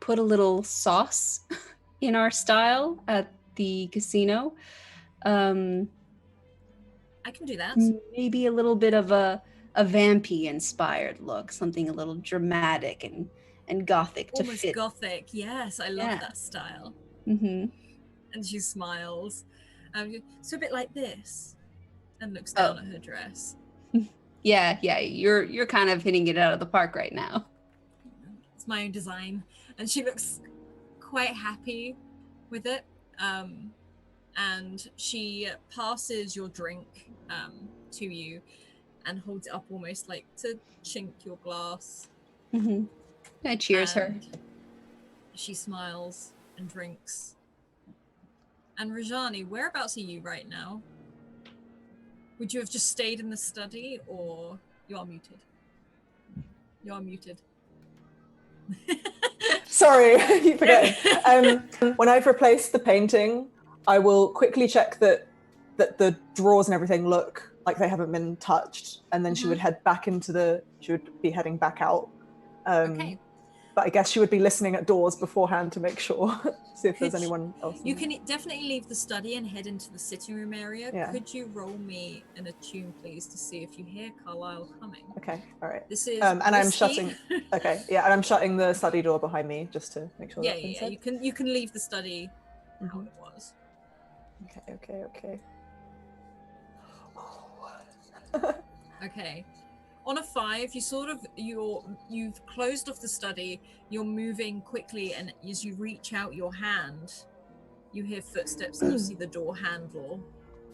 put a little sauce in our style at the casino. I can do that. Maybe a little bit of a vampy inspired look, something a little dramatic and gothic to Almost fit. Gothic, yes, I love that style. And she smiles. So a bit like this, and looks down at her dress. Yeah, you're kind of hitting it out of the park right now. It's my own design, and she looks quite happy with it. And she passes your drink to you and holds it up almost like to chink your glass. I cheers her. She smiles and drinks. And Rajani, whereabouts are you right now? Would you have just stayed in the study, or you are muted? You are muted. Sorry, you forget. When I've replaced the painting, I will quickly check that the drawers and everything look like they haven't been touched, and then she would head back she would be heading back out. Okay. But I guess she would be listening at doors beforehand to make sure, see if there's anyone else. You can definitely leave the study and head into the sitting room area. Yeah. Could you roll me an attune, please, to see if you hear Carlisle coming? Okay, all right. This is and I'm risky. shutting. Okay, yeah, and I'm shutting the study door behind me just to make sure. Yeah. You can leave the study how it was. Okay. Okay. On a 5, you've closed off the study, you're moving quickly, and as you reach out your hand, you hear footsteps and you see the door handle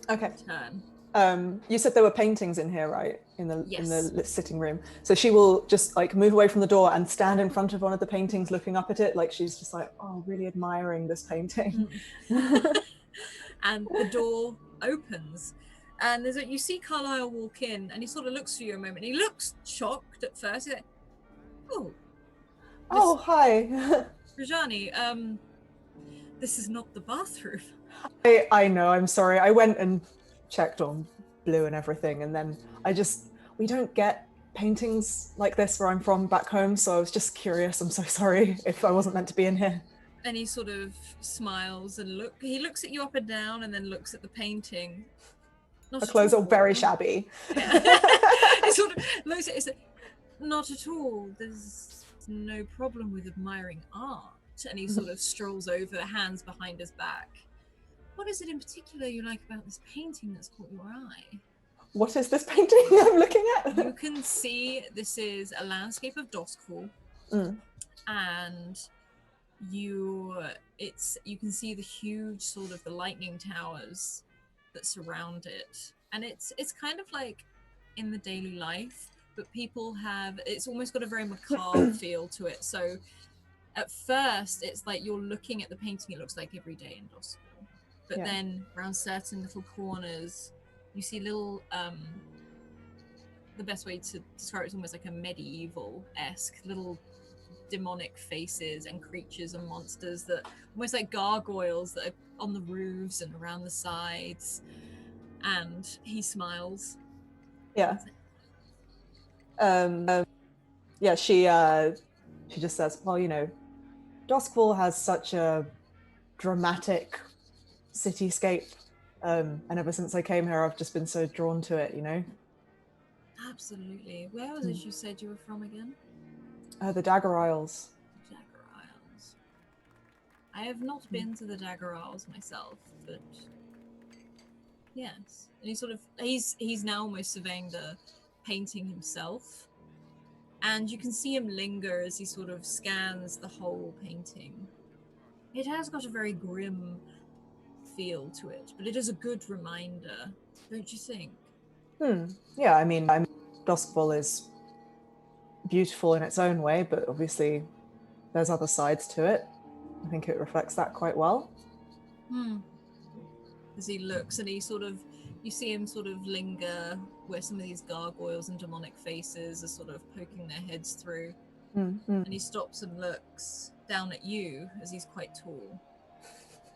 turn. You said there were paintings in here, right? In the Yes. sitting room. So she will just like move away from the door and stand in front of one of the paintings looking up at it, like she's just like, oh, really admiring this painting. And the door opens. And you see Carlisle walk in, and he sort of looks for you a moment. He looks shocked at first. He's like, oh, hi. Rajani, this is not the bathroom. I know, I'm sorry. I went and checked on Blue and everything, and then we don't get paintings like this where I'm from back home, so I was just curious. I'm so sorry if I wasn't meant to be in here. And he sort of smiles and he looks at you up and down and then looks at the painting. The clothes are very shabby. Yeah. It sort of looks at it, not at all. There's no problem with admiring art. And he sort of strolls over, hands behind his back. What is it in particular you like about this painting that's caught your eye? What is this painting I'm looking at? You can see this is a landscape of Doskvol. And you can see the huge sort of the lightning towers that surround it, and it's kind of like in the daily life, but it's almost got a very macabre feel to it. So at first it's like you're looking at the painting, it looks like every day in Doskvol, but then around certain little corners you see little the best way to describe it is almost like a medieval-esque little demonic faces and creatures and monsters that almost like gargoyles that are on the roofs and around the sides. And he smiles. Yeah. She just says, well, Doskvol has such a dramatic cityscape, and ever since I came here I've just been so drawn to it, Absolutely. Where was it you said you were from again? The Dagger Isles. Dagger Isles. I have not been to the Dagger Isles myself, but Yes. And he's now almost surveying the painting himself. And you can see him linger as he sort of scans the whole painting. It has got a very grim feel to it, but it is a good reminder, don't you think? Yeah, I mean, Doskvol is beautiful in its own way, but obviously there's other sides to it. I think it reflects that quite well. As he looks and you see him sort of linger where some of these gargoyles and demonic faces are sort of poking their heads through. And he stops and looks down at you as he's quite tall.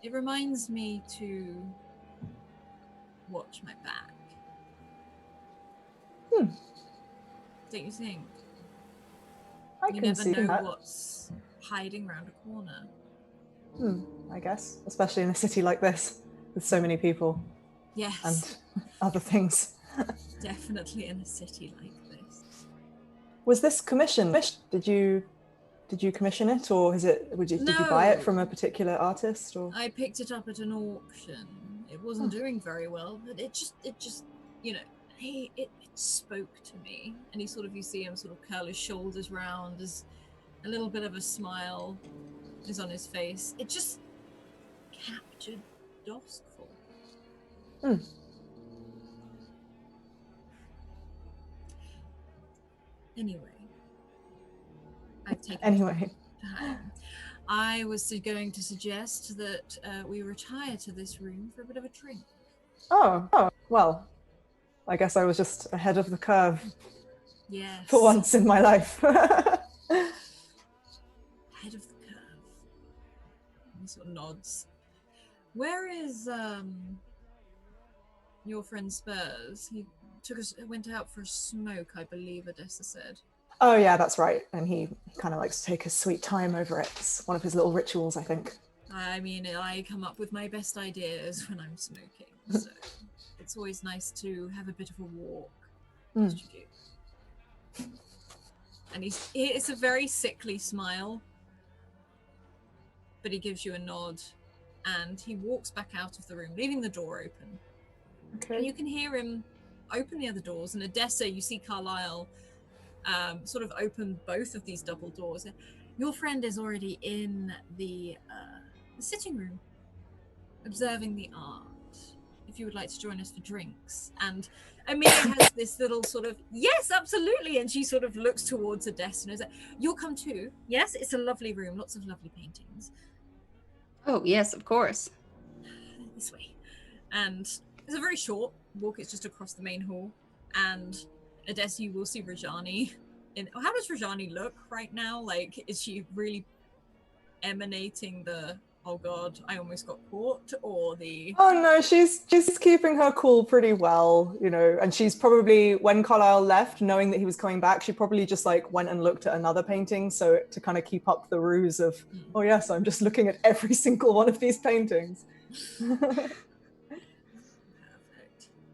It reminds me to watch my back. Don't you think? You never know what's hiding around a corner. I guess, especially in a city like this with so many people. Yes. And other things. Definitely in a city like this. Was this commissioned? Did you commission it, or did you buy it from a particular artist? Or I picked it up at an auction. It wasn't doing very well, but it just it spoke to me. And you see him sort of curl his shoulders round as a little bit of a smile is on his face. It just captured Doskvol. Anyway, I've taken time. I was going to suggest that we retire to this room for a bit of a drink. Oh, well, I guess I was just ahead of the curve. Yes. For once in my life. Ahead of the curve. He sort of nods. Where is your friend Spurs? He went out for a smoke, I believe Odessa said. Oh yeah, that's right. And he kind of likes to take his sweet time over it. It's one of his little rituals, I think. I mean, I come up with my best ideas when I'm smoking, so it's always nice to have a bit of a walk. And it's a very sickly smile, but he gives you a nod, and he walks back out of the room, leaving the door open. Okay. And you can hear him open the other doors, and Odessa, you see Carlisle sort of open both of these double doors. Your friend is already in the sitting room, observing the art. If you would like to join us for drinks. And Amelia has this little sort of, yes, absolutely. And she sort of looks towards Odessa and is like, you'll come too. Yes, it's a lovely room, lots of lovely paintings. Oh, yes, of course. This way. And it's a very short walk. It's just across the main hall. And Odessa, you will see Rajani. How does Rajani look right now? Like, is she really emanating the, oh god, I almost got caught, or the... Oh no, she's keeping her cool pretty well, and she's probably, when Carlisle left, knowing that he was coming back, she probably just went and looked at another painting, so to kind of keep up the ruse of, oh yes, I'm just looking at every single one of these paintings. Perfect.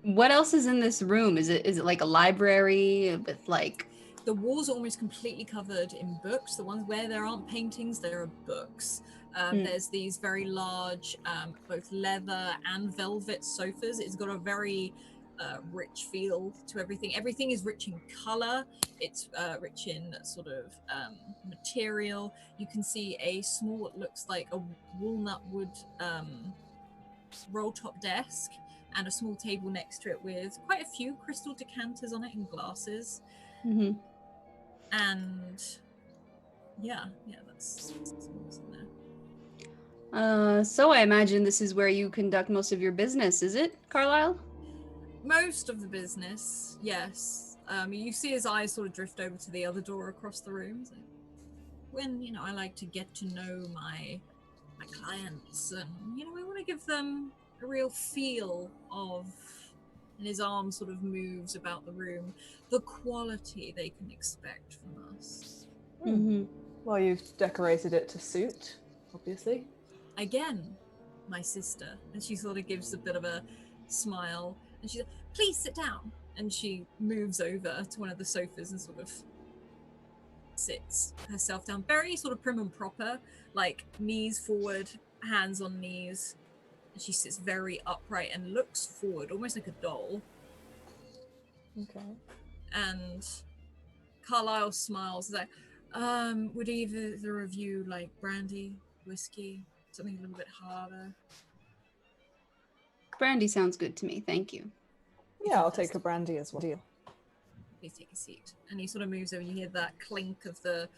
What else is in this room? Is it like a library with The walls are almost completely covered in books. The ones where there aren't paintings, there are books. There's these very large, both leather and velvet sofas. It's got a very rich feel to everything. Everything is rich in color. It's rich in sort of material. You can see a small, what looks like a walnut wood roll-top desk and a small table next to it with quite a few crystal decanters on it and glasses. Mm-hmm. And that's what's in there. So I imagine this is where you conduct most of your business, is it, Carlisle? Most of the business, yes. You see his eyes sort of drift over to the other door across the room. So when, I like to get to know my clients, and, we want to give them a real feel of, and his arm sort of moves about the room, the quality they can expect from us. Mm-hmm. Well, you've decorated it to suit, obviously. Again, my sister. And she sort of gives a bit of a smile, and she's like, please sit down. And she moves over to one of the sofas and sort of sits herself down, very sort of prim and proper, like knees forward, hands on knees, And she sits very upright and looks forward, almost like a doll. Okay. And Carlisle smiles, like, would either of you like brandy, whiskey, something a little bit harder? Brandy sounds good to me. Thank you. Yeah, I'll take a brandy as well. Please take a seat. And he sort of moves over. You hear that clink of the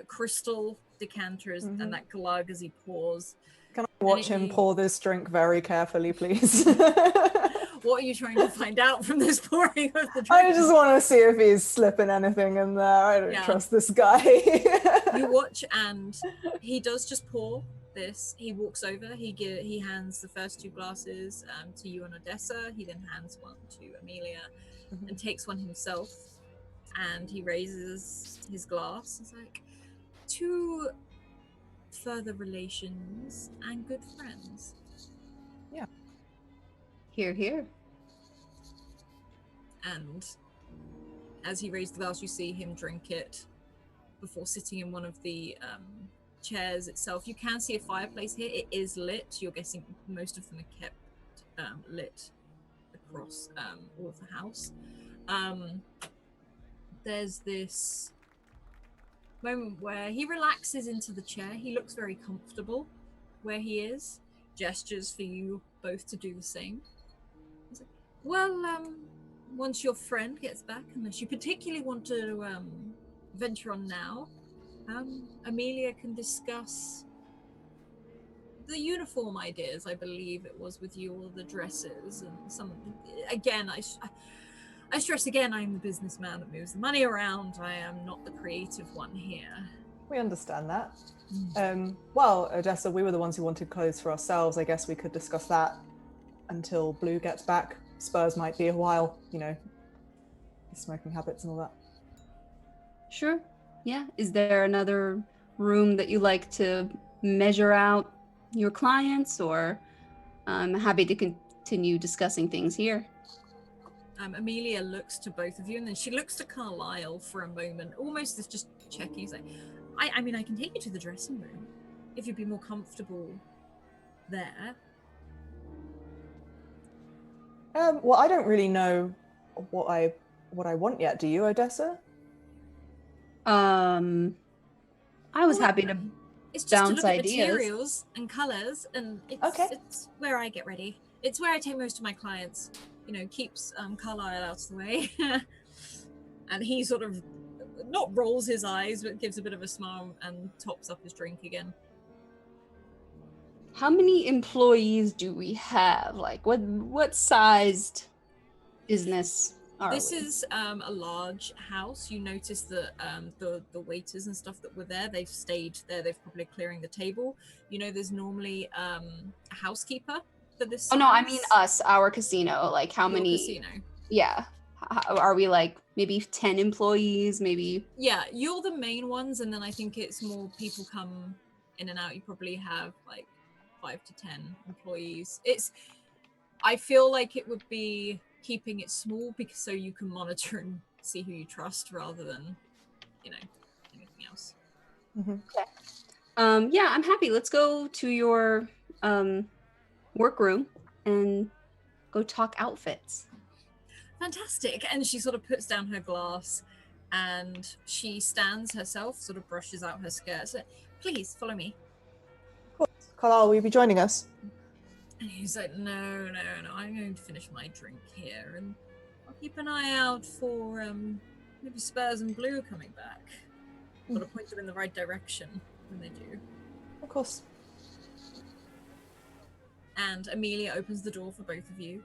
crystal decanters and that glug as he pours. Can I watch him pour this drink very carefully, please? What are you trying to find out from this pouring of the drink? I just want to see if he's slipping anything in there. I don't trust this guy. You watch, and he does just pour this. He walks over. He hands the first 2 glasses to you and Odessa. He then hands one to Amelia, and takes one himself. And he raises his glass. He's like, "To further relations and good friends." Yeah. Here, here. And as he raised the glass, you see him drink it before sitting in one of the chairs itself. You can see a fireplace here. It is lit. You're guessing most of them are kept lit across all of the house. There's this moment where he relaxes into the chair. He looks very comfortable where he is. Gestures for you both to do the same. He's like, well, once your friend gets back, unless you particularly want to venture on now, Amelia can discuss the uniform ideas. I believe it was with you, or the dresses, and some. Again, I stress again, I'm the businessman that moves the money around. I am not the creative one here. We understand that. Well, Odessa, we were the ones who wanted clothes for ourselves. I guess we could discuss that until Blue gets back. Spurs might be a while, smoking habits and all that. Sure. Yeah. Is there another room that you like to measure out your clients, or I'm happy to continue discussing things here? Amelia looks to both of you, and then she looks to Carlisle for a moment, almost as just checking. He's like, I mean, I can take you to the dressing room if you'd be more comfortable there. Well, I don't really know what I want yet. Do you, Odessa? I was happy to it's just bounce to look ideas. At materials and colors, and it's where I get ready. It's where I take most of my clients. Keeps Carlisle out of the way. And he sort of not rolls his eyes, but gives a bit of a smile and tops up his drink again. How many employees do we have? Like, what sized business are This we? is a large house. You notice that the waiters and stuff that were there, they've stayed there. They've probably clearing the table. There's normally a housekeeper for this size. Oh, no, I mean us, our casino. Like, how many? Casino. Yeah. Are we like maybe 10 employees? Maybe. Yeah, you're the main ones, and then I think it's more people come in and out. You probably have like 5 to 10 employees. I feel like it would be keeping it small because so you can monitor and see who you trust rather than anything else. Okay. Yeah, I'm happy. Let's go to your workroom and go talk outfits. Fantastic. And she sort of puts down her glass and she stands herself, sort of brushes out her skirt. So, please follow me. Of course. Carlisle, will you be joining us? And he's like, no, I'm going to finish my drink here, and I'll keep an eye out for maybe Spurs and Blue coming back. Sort of point them in the right direction when they do. Of course. And Amelia opens the door for both of you,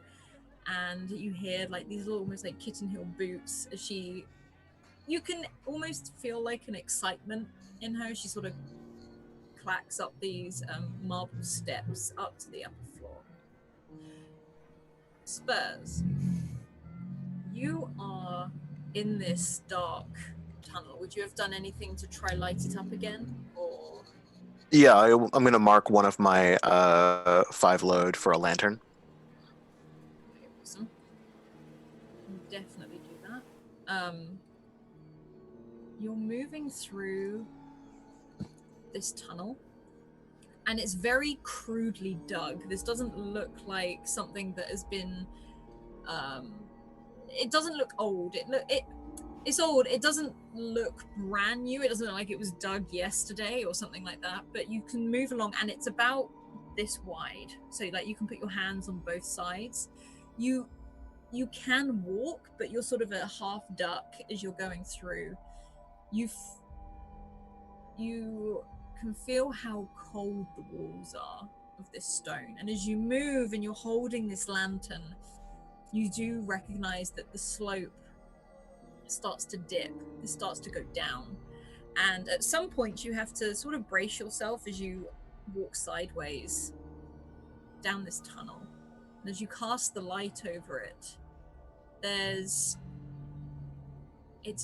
and you hear like these little, almost like kitten heel boots as you can almost feel like an excitement in her. She sort of clacks up these marble steps up to the upper floor. Spurs, you are in this dark tunnel. Would you have done anything to try light it up again, or? Yeah, I'm going to mark one of my 5 load for a lantern. Okay, awesome. I'll definitely do that. You're moving through this tunnel, and it's very crudely dug. This doesn't look like something that has been it doesn't look old. It's old. It doesn't look brand new. It doesn't look like it was dug yesterday or something like that. But you can move along, and it's about this wide, so like you can put your hands on both sides. You can walk, but you're sort of a half duck as you're going through. You can feel how cold the walls are of this stone, and as you move and you're holding this lantern, you do recognize that the slope starts to dip. This starts to go down, and at some point you have to sort of brace yourself as you walk sideways down this tunnel. And as you cast the light over it, it's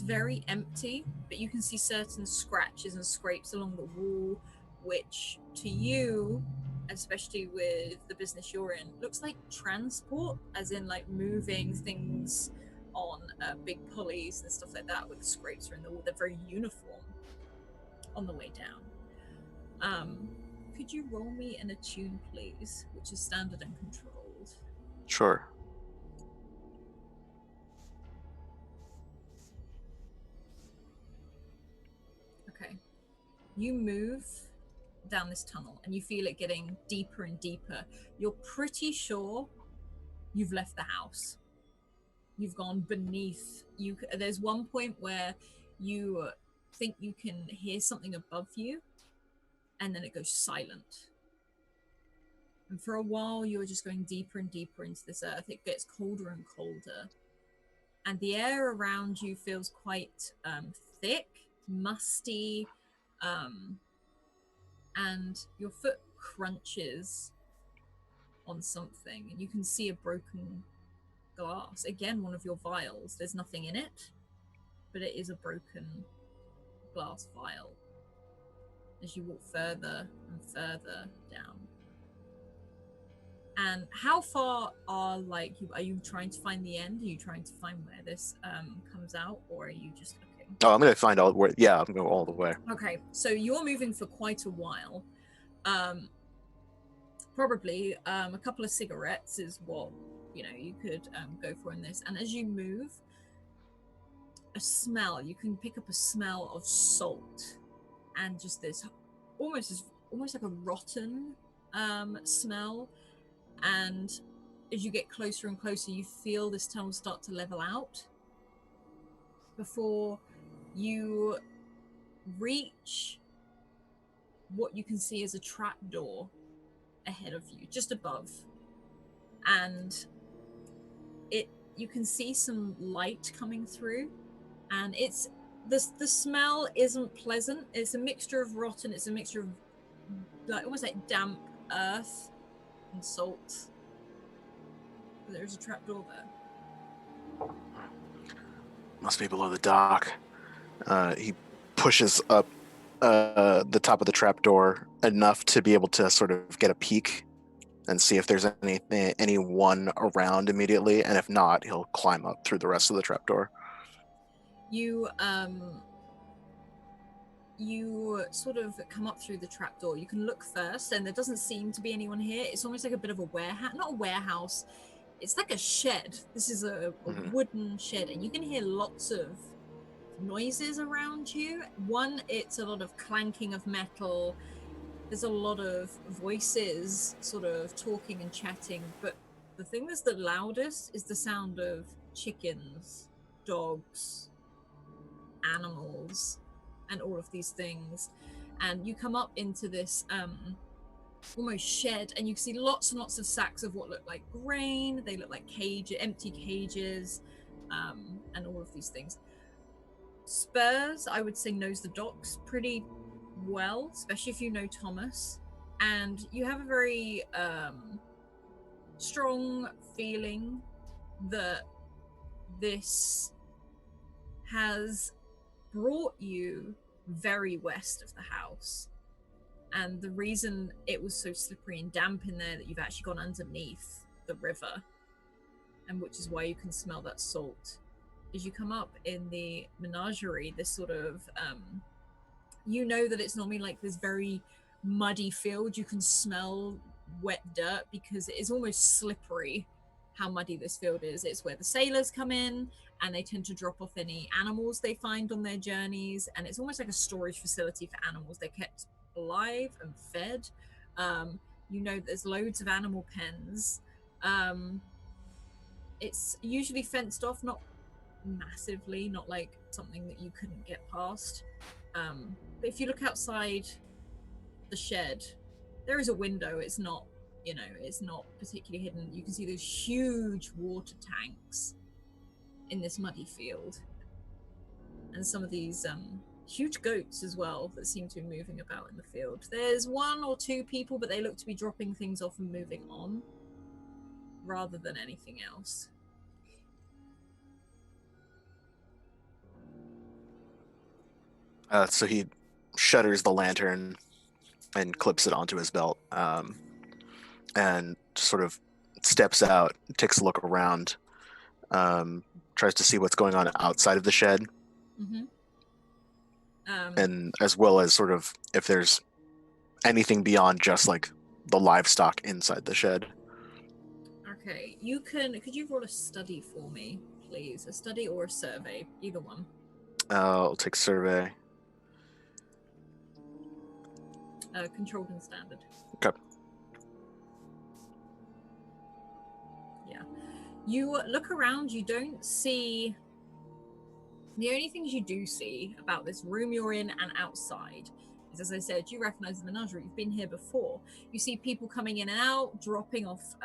very empty, but you can see certain scratches and scrapes along the wall, which to you, especially with the business you're in, looks like transport, as in like moving things on big pulleys and stuff like that, with the scrapes are in the wall. They're very uniform on the way down. Could you roll me an attune, please, which is standard and controlled? Sure. Okay. You move down this tunnel and you feel it getting deeper and deeper. You're pretty sure you've left the house. You've gone beneath. There's one point where you think you can hear something above you, and then it goes silent. And for a while, you're just going deeper and deeper into this earth. It gets colder and colder. And the air around you feels quite thick, musty, and your foot crunches on something, and you can see a broken glass. Again, one of your vials. There's nothing in it, but it is a broken glass vial as you walk further and further down. And how far are you trying to find the end? Are you trying to find where this comes out, or are you just looking? Oh, I'm gonna find out where. Yeah, I'm going all the way. Okay, so you're moving for quite a while. Probably a couple of cigarettes is what you could go for in this. And as you move, you can pick up a smell of salt, and just this almost like a rotten smell. And as you get closer and closer, you feel this tunnel start to level out before you reach what you can see as a trapdoor ahead of you, just above. And you can see some light coming through, and it's the smell isn't pleasant. It's a mixture of rotten, it's a mixture of almost like damp earth and salt. There's a trapdoor there. Must be below the dock. He pushes up the top of the trapdoor enough to be able to sort of get a peek and see if there's anyone around immediately, and if not, he'll climb up through the rest of the trapdoor. You sort of come up through the trapdoor. You can look first, and there doesn't seem to be anyone here. It's almost like a bit of a warehouse, not a warehouse. It's like a shed. This is a wooden shed, and you can hear lots of noises around you. One, it's a lot of clanking of metal. There's a lot of voices sort of talking and chatting, but the thing that's the loudest is the sound of chickens, dogs, animals, and all of these things. And you come up into this almost shed, and you see lots and lots of sacks of what look like grain. They look like empty cages, and all of these things. Spurs, I would say, knows the docks pretty well, especially if you know Thomas, and you have a very strong feeling that this has brought you very west of the house, and the reason it was so slippery and damp in there that you've actually gone underneath the river, and which is why you can smell that salt. As you come up in the menagerie, this sort of you know that it's normally like this very muddy field. You can smell wet dirt because it is almost slippery how muddy this field is. It's where the sailors come in and they tend to drop off any animals they find on their journeys, and it's almost like a storage facility for animals. They're kept alive and fed. There's loads of animal pens. It's usually fenced off, not massively, not like something that you couldn't get past. But if you look outside the shed, there is a window. It's not particularly hidden. You can see those huge water tanks in this muddy field, and some of these huge goats as well that seem to be moving about in the field. There's one or two people, but they look to be dropping things off and moving on rather than anything else. So he shutters the lantern and clips it onto his belt, and sort of steps out, takes a look around, tries to see what's going on outside of the shed, and as well as sort of if there's anything beyond just like the livestock inside the shed. Okay, could you roll a study for me, please? A study or a survey, either one. I'll take survey. Controlled and standard. Okay. Yeah. You look around, you don't see... The only things you do see about this room you're in and outside is, as I said, you recognize the menagerie. You've been here before. You see people coming in and out, dropping off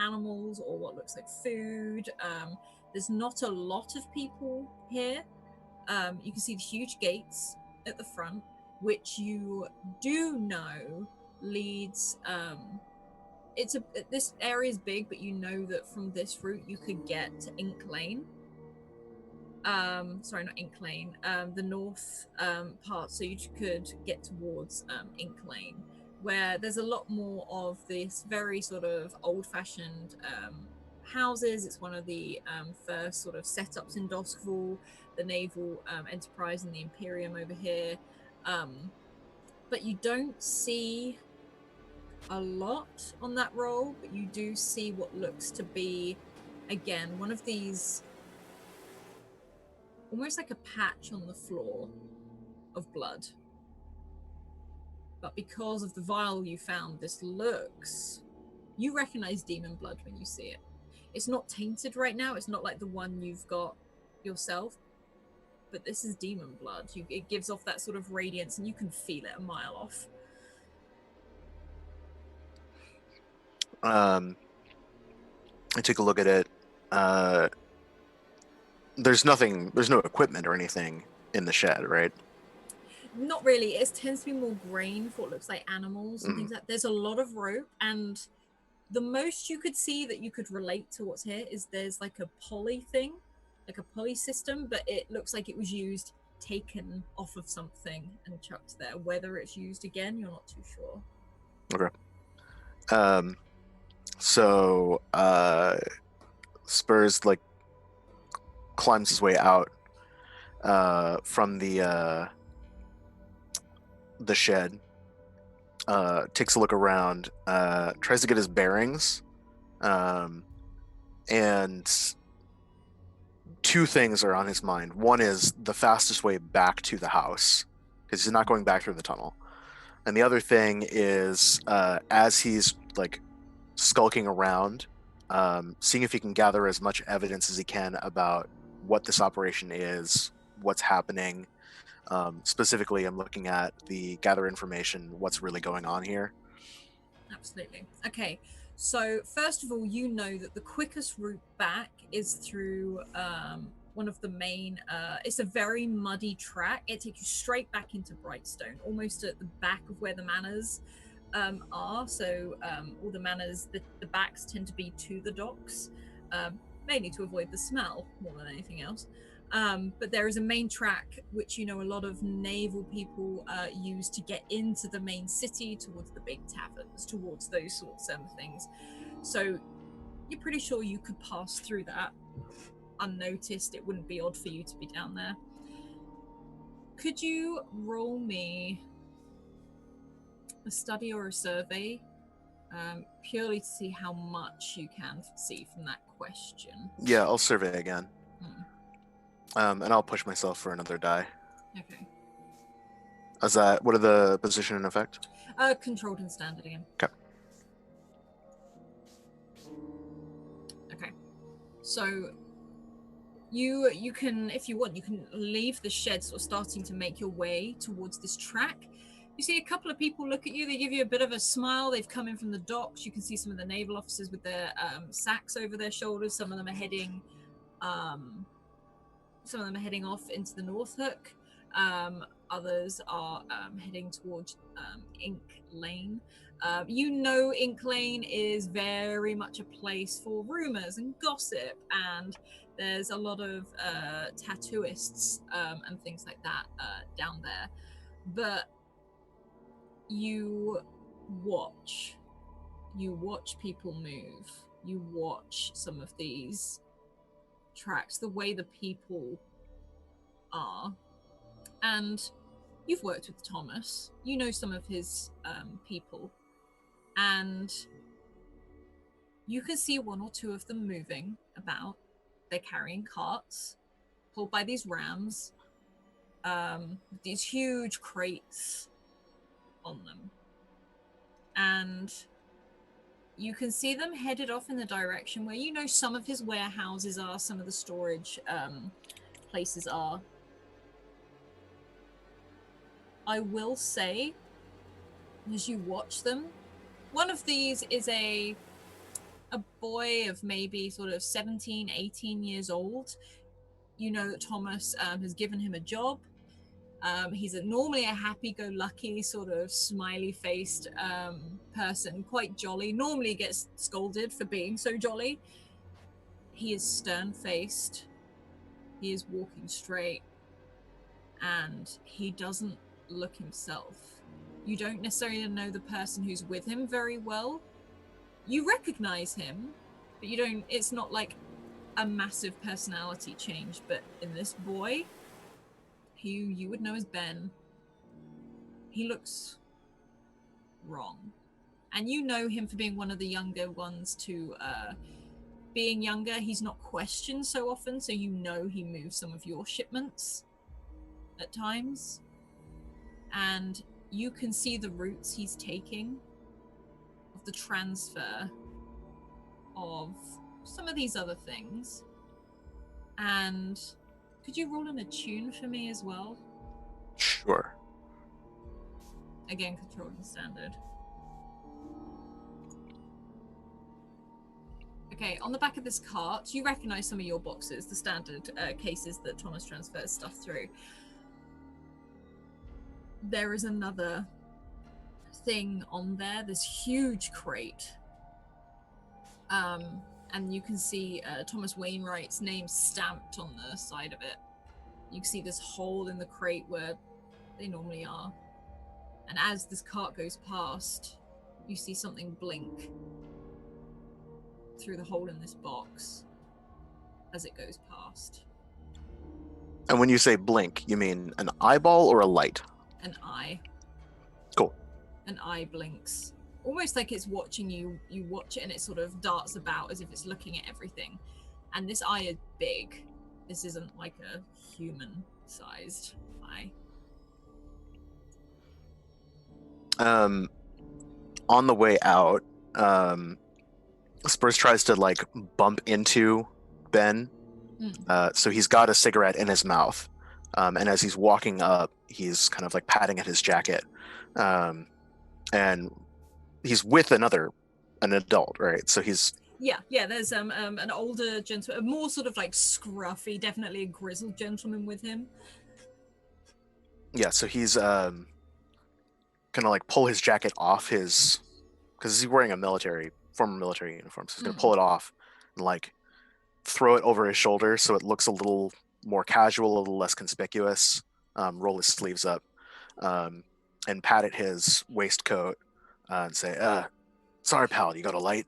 animals or what looks like food. There's not a lot of people here. You can see the huge gates at the front, which you do know leads... this area is big, but you know that from this route you could get to Ink Lane. Sorry, not Ink Lane, the north part, so you could get towards Ink Lane, where there's a lot more of this very sort of old-fashioned houses. It's one of the first sort of setups in Doskvol, the naval enterprise and the Imperium over here. But you don't see a lot on that roll, but you do see what looks to be, again, one of these... almost like a patch on the floor of blood. But because of the vial you found, this looks... You recognize demon blood when you see it. It's not tainted right now. It's not like the one you've got yourself. But this is demon blood. It gives off that sort of radiance, and you can feel it a mile off. I take a look at it. There's no equipment or anything in the shed, right? Not really. It tends to be more grain for what looks like animals and things like that. There's a lot of rope, and the most you could see that you could relate to what's here is there's like a pulley thing, like a pulley system, but it looks like it was taken off of something and chucked there. Whether it's used again, you're not too sure. Okay. So Spurs like climbs his way out from the shed, takes a look around, tries to get his bearings, and two things are on his mind. One is the fastest way back to the house, because he's not going back through the tunnel. And the other thing is, as he's like skulking around, seeing if he can gather as much evidence as he can about what this operation is, what's happening. Specifically, I'm looking at the gather information, what's really going on here. Absolutely. Okay, so first of all, you know that the quickest route back is through one of the main, it's a very muddy track. It takes you straight back into Brightstone, almost at the back of where the manors are. So all the manors, the backs tend to be to the docks, mainly to avoid the smell more than anything else. But there is a main track which, you know, a lot of naval people use to get into the main city, towards the big taverns, towards those sorts of things. So you're pretty sure you could pass through that unnoticed. It wouldn't be odd for you to be down there. Could you roll me a study or a survey, purely to see how much you can see from that question. Yeah, I'll survey again. Hmm. And I'll push myself for another die. Okay. What are the position and effect? Controlled and standard again. Okay. Okay. So you can, if you want, you can leave the shed, sort of starting to make your way towards this track. You see a couple of people look at you. They give you a bit of a smile. They've come in from the docks. You can see some of the naval officers with their sacks over their shoulders. Some of them are heading off into the North Hook. Others are heading towards Ink Lane. You know, Ink Lane is very much a place for rumors and gossip, and there's a lot of tattooists and things like that down there. But you watch people move. You watch some of these tracks, the way the people are. And you've worked with Thomas. You know some of his people. And you can see one or two of them moving about. They're carrying carts pulled by these rams, with these huge crates on them. And you can see them headed off in the direction where you know some of his warehouses are, some of the storage places are. I will say, as you watch them, one of these is a boy of maybe sort of 17, 18 years old. You know that Thomas has given him a job. He's normally a happy-go-lucky, sort of smiley-faced person, quite jolly. Normally gets scolded for being so jolly. He is stern-faced. He is walking straight. And he doesn't look himself. You don't necessarily know the person who's with him very well. You recognize him, but you don't, it's not like a massive personality change. But in this boy, who you would know as Ben, he looks wrong. And you know him for being one of the younger ones to being younger. He's not questioned so often, so you know he moves some of your shipments at times. And you can see the routes he's taking of the transfer of some of these other things. And could you roll an attune for me as well? Sure. Again, controlled and standard. Okay, on the back of this cart, you recognize some of your boxes, the standard cases that Thomas transfers stuff through. There is another thing on there, this huge crate. And you can see Thomas Wainwright's name stamped on the side of it. You can see this hole in the crate where they normally are. And as this cart goes past, you see something blink through the hole in this box as it goes past. And when you say blink, you mean an eyeball or a light? An eye. Cool. An eye blinks. Almost like it's watching you. You watch it and it sort of darts about as if it's looking at everything. And this eye is big. This isn't like a human-sized eye. On the way out, Spurs tries to like bump into Ben. So he's got a cigarette in his mouth. And as he's walking up, he's kind of like patting at his jacket. And he's with an adult, right? So he's... Yeah, there's an older gentleman, a more sort of like scruffy, definitely a grizzled gentleman with him. Yeah, so he's gonna like pull his jacket off his... Because he's wearing a former military uniform, so he's gonna pull it off and like throw it over his shoulder so it looks a little more casual, a little less conspicuous, roll his sleeves up, and pat at his waistcoat and say, sorry, pal, you got a light?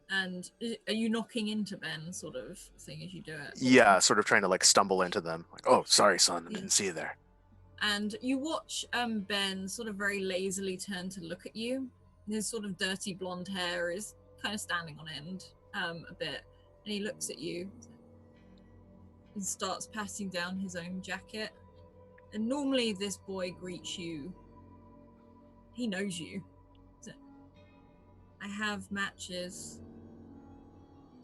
And are you knocking into Ben sort of thing as you do it? Yeah, sort of trying to like stumble into them. Like, oh, sorry, son, I didn't see you there. And you watch Ben sort of very lazily turn to look at you. His sort of dirty blonde hair is kind of standing on end a bit. And he looks at you and starts patting down his own jacket. And normally this boy greets you. He knows you. So, I have matches.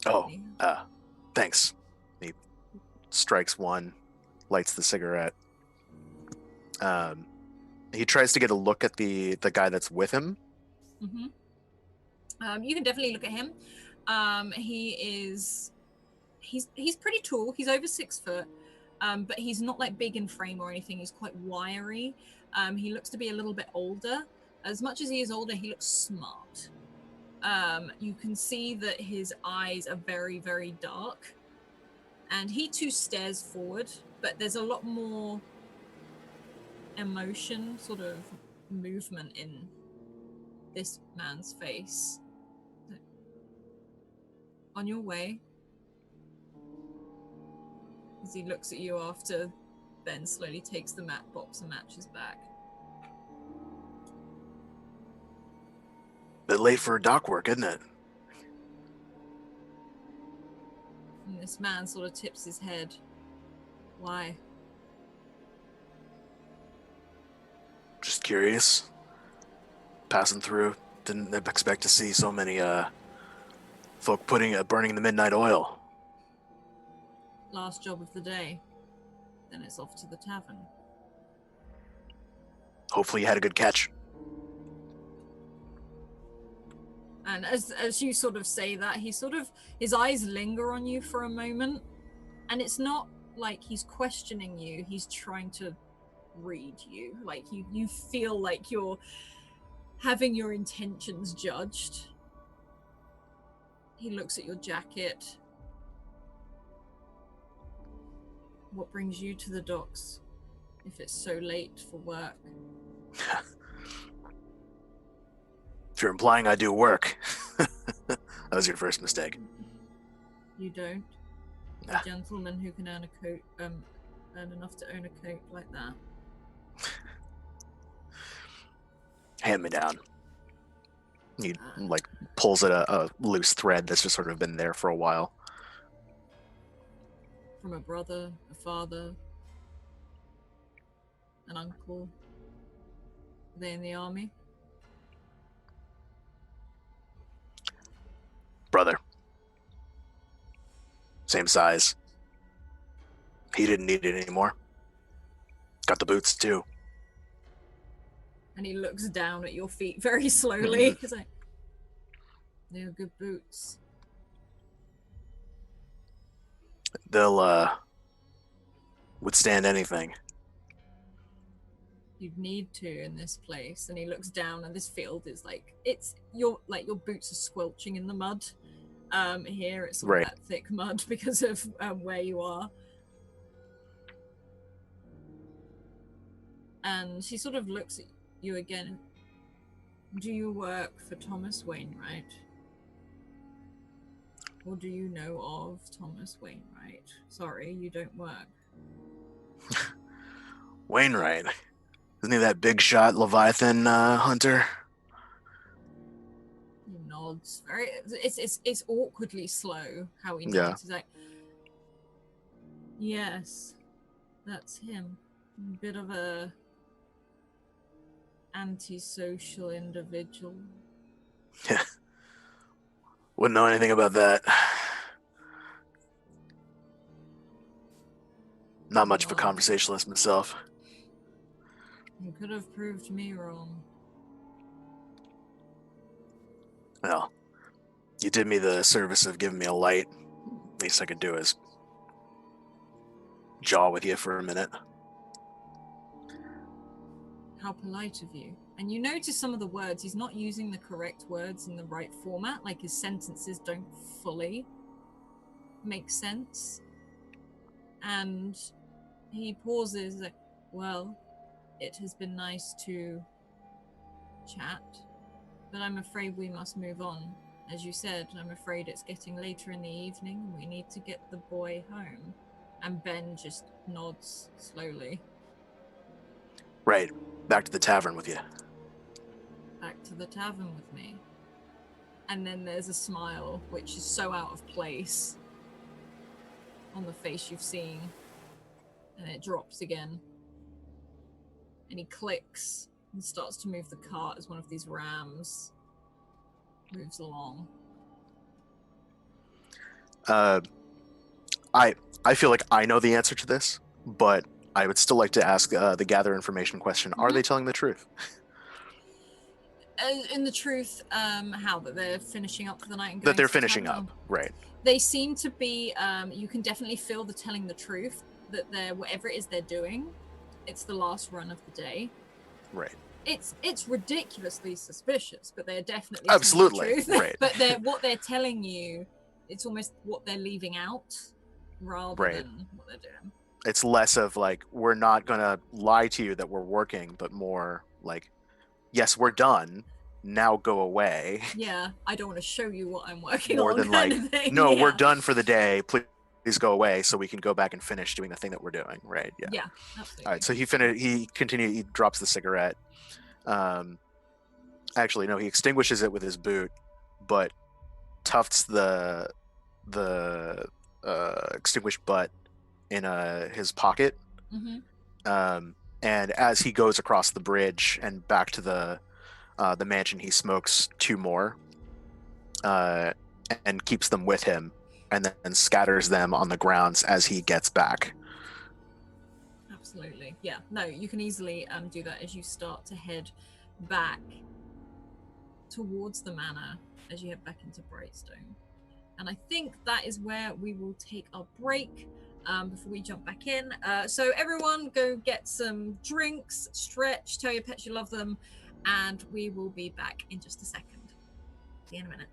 Oh, thanks. He strikes one, lights the cigarette. He tries to get a look at the guy that's with him. Mm-hmm. You can definitely look at him. He's pretty tall. He's over 6 foot, but he's not like big in frame or anything. He's quite wiry. He looks to be a little bit older. As much as he is older, he looks smart. You can see that his eyes are very, very dark. And he too stares forward, but there's a lot more emotion, sort of movement in this man's face. On your way, as he looks at you after Ben slowly takes the box of matches back. Bit late for dock work, isn't it? And this man sort of tips his head. Why? Just curious. Passing through. Didn't expect to see so many folk burning the midnight oil. Last job of the day. Then it's off to the tavern. Hopefully you had a good catch. And as you sort of say that, his eyes linger on you for a moment. And it's not like he's questioning you, he's trying to read you. Like you feel like you're having your intentions judged. He looks at your jacket. What brings you to the docks if it's so late for work? If you're implying I do work, that was your first mistake. You don't? A gentleman who can earn a coat, earn enough to own a coat like that. Hand me down. He pulls at a loose thread that's just sort of been there for a while. From a brother, a father, an uncle. Are they in the army? Brother. Same size. He didn't need it anymore. Got the boots too. And he looks down at your feet very slowly. He's like, they're good boots. They'll withstand anything. You'd need to in this place. And he looks down, and this field is your boots are squelching in the mud. Here it's sort of that thick mud because of where you are. And she sort of looks at you again. Do you work for Thomas Wainwright? Or do you know of Thomas Wainwright? Sorry, you don't work. Wainwright? Isn't he that big shot Leviathan hunter? He nods. It's awkwardly slow how he nods. Yeah. He's like, yes, that's him. A bit of a antisocial individual. Yeah. Wouldn't know anything about that. Not much of a conversationalist myself. You could have proved me wrong. Well, you did me the service of giving me a light. Least I could do is jaw with you for a minute. How polite of you. And you notice some of the words, he's not using the correct words in the right format. Like his sentences don't fully make sense. And he pauses like, well, it has been nice to chat, but I'm afraid we must move on. As you said, I'm afraid it's getting later in the evening and we need to get the boy home. And Ben just nods slowly. Right. Back to the tavern with you. Back to the tavern with me. And then there's a smile, which is so out of place on the face you've seen. And it drops again. And he clicks and starts to move the cart as one of these rams moves along. I feel like I know the answer to this, but I would still like to ask the gather information question. Are they telling the truth? In the truth, how that they're finishing up for the night and going That they're to the finishing tavern? up, right. They seem to be, you can definitely feel the telling the truth, that they're, whatever it is they're doing, it's the last run of the day. Right. It's ridiculously suspicious, but they're definitely Absolutely, telling the truth. right. But what they're telling you, it's almost what they're leaving out rather than what they're doing. It's less of like, we're not going to lie to you that we're working, but more like, yes, we're done. Now go away. Yeah, I don't want to show you what I'm working more on. than kind like, of thing. no, Yeah. we're done for the day. Please go away so we can go back and finish doing the thing that we're doing. Right. Yeah. Yeah, absolutely. All right. So he drops the cigarette. Actually, no, he extinguishes it with his boot, but tufts the extinguished butt in his pocket. Mm-hmm. And as he goes across the bridge and back to the mansion, he smokes two more and keeps them with him, and then scatters them on the grounds as he gets back. Absolutely. Yeah. No, you can easily do that as you start to head back towards the manor as you head back into Brightstone. And I think that is where we will take our break before we jump back in. So everyone go get some drinks, stretch, tell your pets you love them, and we will be back in just a second. See you in a minute.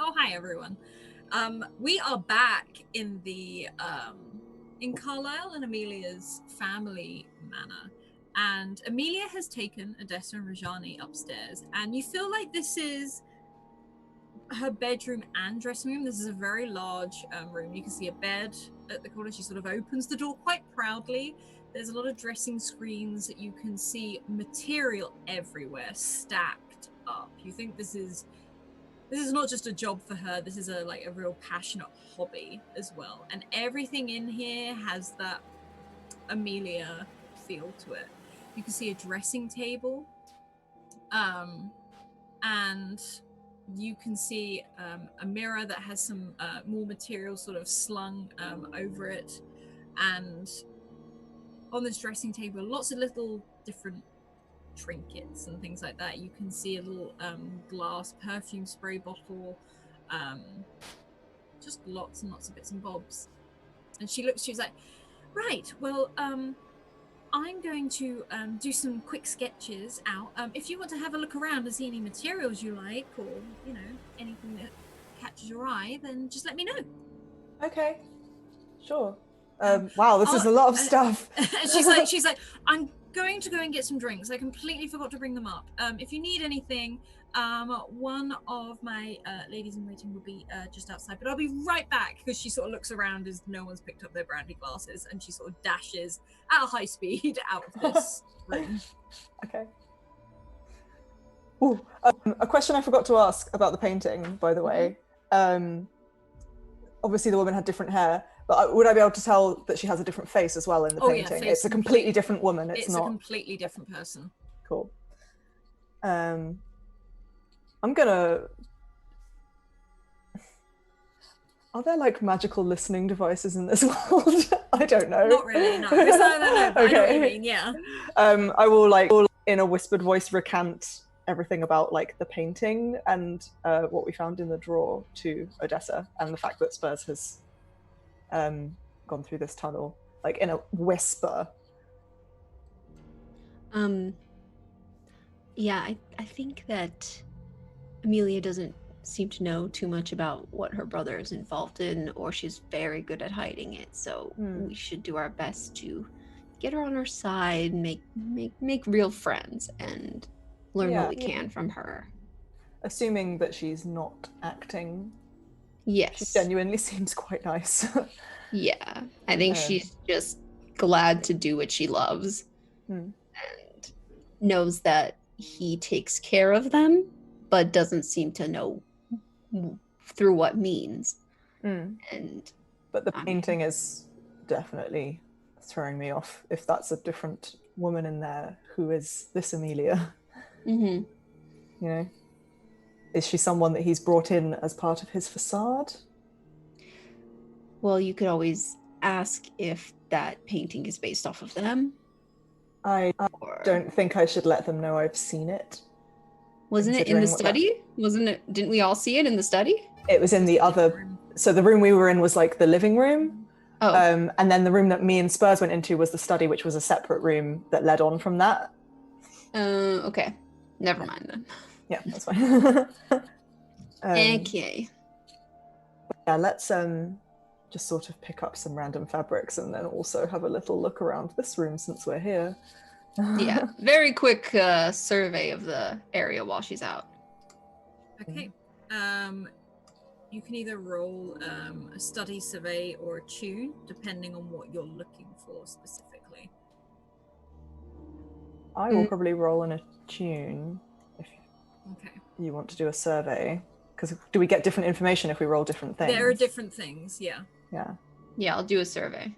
Oh, hi everyone. We are back in the in Carlisle and Amelia's family manor, and Amelia has taken Odessa and Rajani upstairs, and you feel like this is her bedroom and dressing room. This is a very large room. You can see a bed at the corner. She sort of opens the door quite proudly. There's a lot of dressing screens. You can see material everywhere stacked up. You think this is not just a job for her. This is a real passionate hobby as well. And everything in here has that Amelia feel to it. You can see a dressing table, and you can see a mirror that has some more material sort of slung over it. And on this dressing table, lots of little different trinkets and things like that. You can see a little glass perfume spray bottle, just lots and lots of bits and bobs. And she's like, right, well, I'm going to do some quick sketches out. If you want to have a look around and see any materials you like, or anything that catches your eye, then just let me know. Okay, sure. Wow, this is a lot of stuff. she's like, I'm going to go and get some drinks. I completely forgot to bring them up. If you need anything, one of my ladies in waiting will be just outside, but I'll be right back, because she sort of looks around as no one's picked up their brandy glasses, and she sort of dashes at a high speed out of this room. Okay. Ooh, a question I forgot to ask about the painting, by the way. Obviously the woman had different hair, but would I be able to tell that she has a different face as well in the painting? Yeah, it's a completely different woman. It's not a completely different person. Cool. I'm gonna... Are there magical listening devices in this world? I don't know. Not really, no. I don't know, but okay. I know what you mean, yeah. I will in a whispered voice recant everything about the painting and what we found in the drawer to Odessa, and the fact that Spurs has gone through this tunnel, in a whisper. Yeah, I think that Amelia doesn't seem to know too much about what her brother is involved in, or she's very good at hiding it. So we should do our best to get her on our side, make real friends, and learn what we can from her. Assuming that she's not acting. Yes. She genuinely seems quite nice. Yeah, I think she's just glad to do what she loves, and knows that he takes care of them, but doesn't seem to know through what means. But the painting is definitely throwing me off. If that's a different woman in there, who is this Amelia? Is she someone that he's brought in as part of his facade? Well, you could always ask if that painting is based off of them. I don't think I should let them know I've seen it. Wasn't it in the study? Didn't we all see it in the study? It was in the other... So the room we were in was the living room. Oh. And then the room that me and Spurs went into was the study, which was a separate room that led on from that. Okay. Never mind then. Yeah, that's fine. Okay. Yeah, let's just sort of pick up some random fabrics and then also have a little look around this room since we're here. Yeah, very quick survey of the area while she's out. Okay. You can either roll a study survey or a tune, depending on what you're looking for specifically. I will probably roll in a tune if you want to do a survey. Because do we get different information if we roll different things? There are different things, yeah. Yeah. Yeah, I'll do a survey.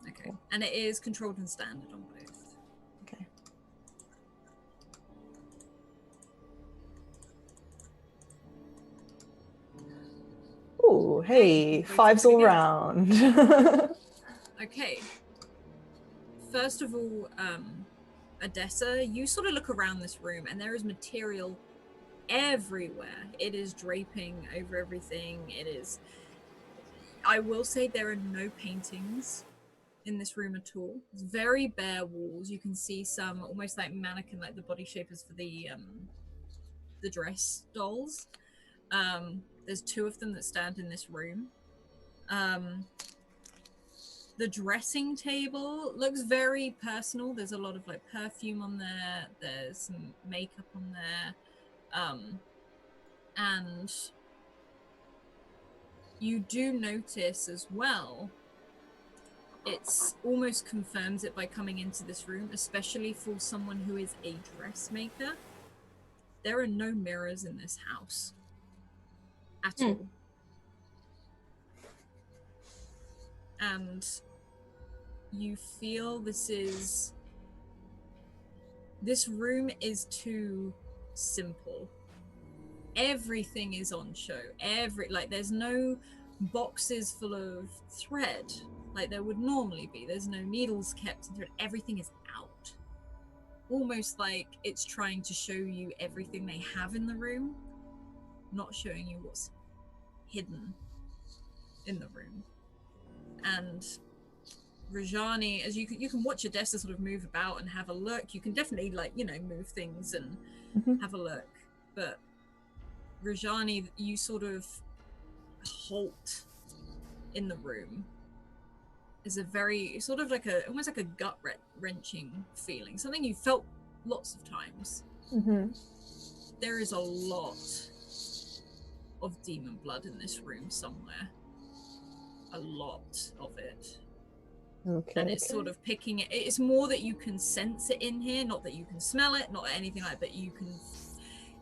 Okay. Cool. And it is controlled and standard on both. Okay. Ooh, hey, fives all round. Okay. First of all, Odessa, you sort of look around this room and there is material everywhere. It is draping over everything. It is... I will say there are no paintings in this room at all. It's very bare walls. You can see some almost like mannequin, like the body shapers for the dress dolls. There's 2 of them that stand in this room. The dressing table looks very personal. There's a lot of like perfume on there. There's some makeup on there. And you do notice as well, it's almost confirms it by coming into this room, especially for someone who is a dressmaker. There are no mirrors in this house at all. And you feel this room is too simple. Everything is on show. There's no boxes full of thread like there would normally be. There's no needles kept in thread. Everything is out. Almost like it's trying to show you everything they have in the room, not showing you what's hidden in the room. And Rajani, as you can watch Odessa sort of move about and have a look. You can definitely move things and have a look. But Rajani, you sort of halt in the room. Is a very sort of almost like a gut wrenching feeling. Something you felt lots of times. There is a lot of demon blood in this room somewhere. A lot of it. Okay. And it's sort of picking it. It's more that you can sense it in here, not that you can smell it, not anything like that.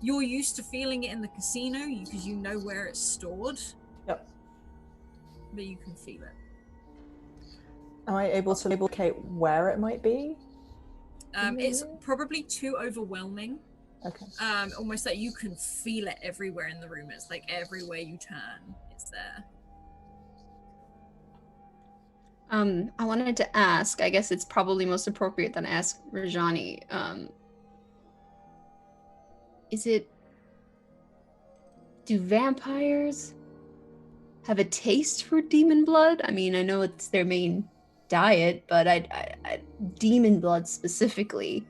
You're used to feeling it in the casino because you know where it's stored. Yep. But you can feel it. Am I able to locate where it might be? It's probably too overwhelming. Okay. Almost like you can feel it everywhere in the room. It's like everywhere you turn, it's there. I wanted to ask, I guess it's probably most appropriate that I ask Rajani, do vampires have a taste for demon blood? I mean, I know it's their main diet, but I demon blood specifically.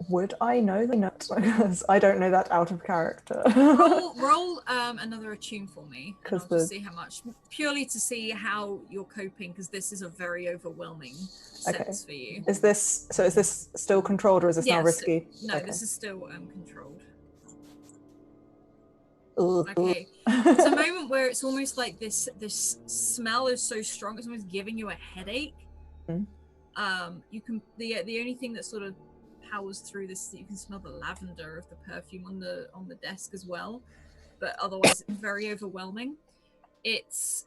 Would I know that? Because I don't know that out of character. roll another attune for me, and I'll just see how much, purely to see how you're coping, because this is a very overwhelming sense for you. Is this still controlled, or is this now risky? No, this is still controlled. Ugh. Okay, it's a moment where it's almost like this smell is so strong, it's almost giving you a headache. You can the only thing that sort of powers through this, you can smell the lavender of the perfume on the desk as well, but otherwise it's very overwhelming. It's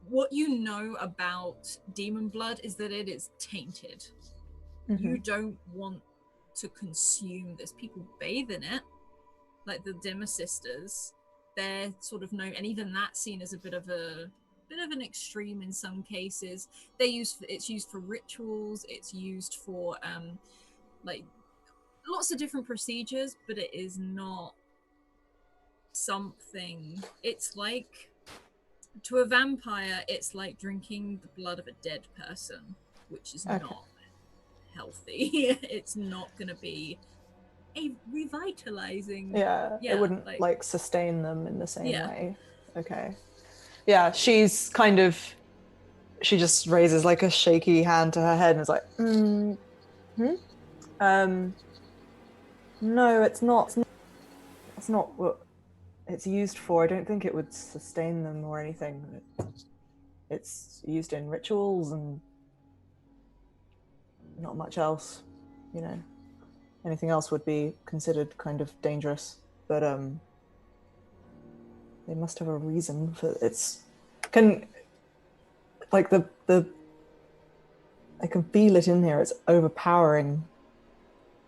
what you know about demon blood is that it is tainted. You don't want to consume this. People bathe in it, like the Dimmer sisters. They're sort of known, and even that's seen as a bit of an extreme in some cases. It's used for rituals. It's used for like lots of different procedures, but it is not something. It's like, to a vampire, it's like drinking the blood of a dead person, which is not healthy. It's not going to be a revitalizing. It wouldn't like sustain them in the same way. Okay. Yeah, she just raises like a shaky hand to her head and is like, no, it's not. That's not what it's used for. I don't think it would sustain them or anything. It's used in rituals and not much else, you know. Anything else would be considered kind of dangerous, but they must have a reason for I can feel it in here. It's overpowering.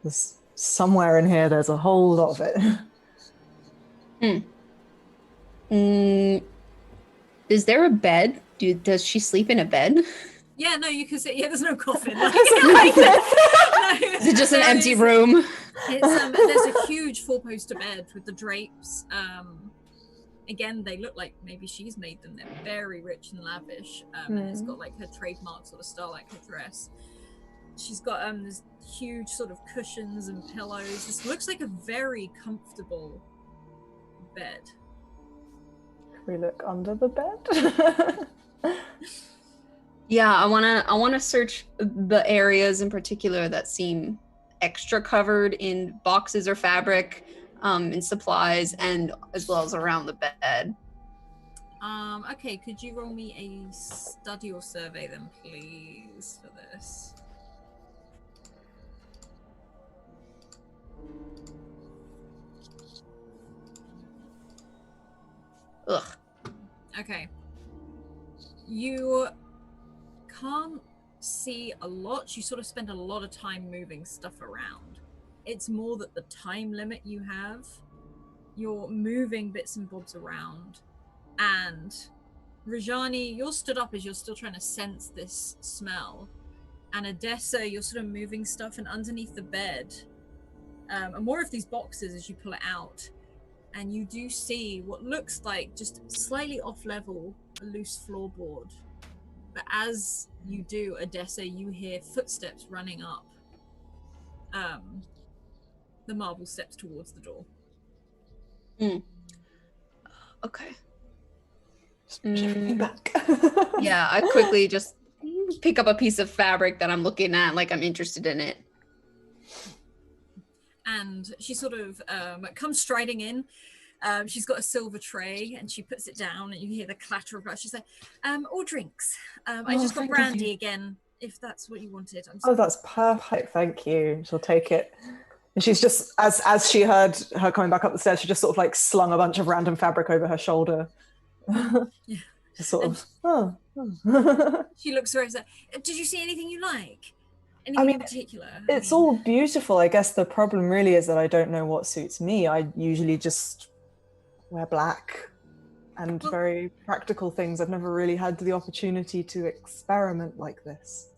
There's somewhere in here. There's a whole lot of it. Is there a bed? Does she sleep in a bed? Yeah, no, you can see. Yeah, there's no coffin. Is it just an empty room? There's a huge four-poster bed with the drapes. Again, they look like maybe she's made them. They're very rich and lavish. And it's got like her trademark sort of style, like her dress. She's got this huge sort of cushions and pillows. This looks like a very comfortable bed. We look under the bed. Yeah, I wanna search the areas in particular that seem extra covered in boxes or fabric, and supplies, and as well as around the bed. Okay, could you roll me a study or survey then, please, for this? Ugh. Okay. You can't see a lot. You sort of spend a lot of time moving stuff around. It's more that the time limit you have, you're moving bits and bobs around. And Rajani, you're stood up as you're still trying to sense this smell. And Odessa, you're sort of moving stuff, and underneath the bed, and more of these boxes as you pull it out, and you do see what looks like just slightly off level, a loose floorboard. But as you do, Odessa, you hear footsteps running up the marble steps towards the door. Okay. Shifting back. Yeah, I quickly just pick up a piece of fabric that I'm looking at, like I'm interested in it. And she sort of comes striding in. She's got a silver tray and she puts it down, and you hear the clatter of glass. She's like, all drinks. I just got brandy again, if that's what you wanted. Oh, that's perfect. Thank you. She'll take it. And she's just, as she heard her coming back up the stairs, she just sort of like slung a bunch of random fabric over her shoulder. Yeah. Just sort of, She looks very upset. Did you see anything you like? Anything I mean, in particular? it's all beautiful. I guess the problem really is that I don't know what suits me. I usually just wear black and very practical things. I've never really had the opportunity to experiment like this.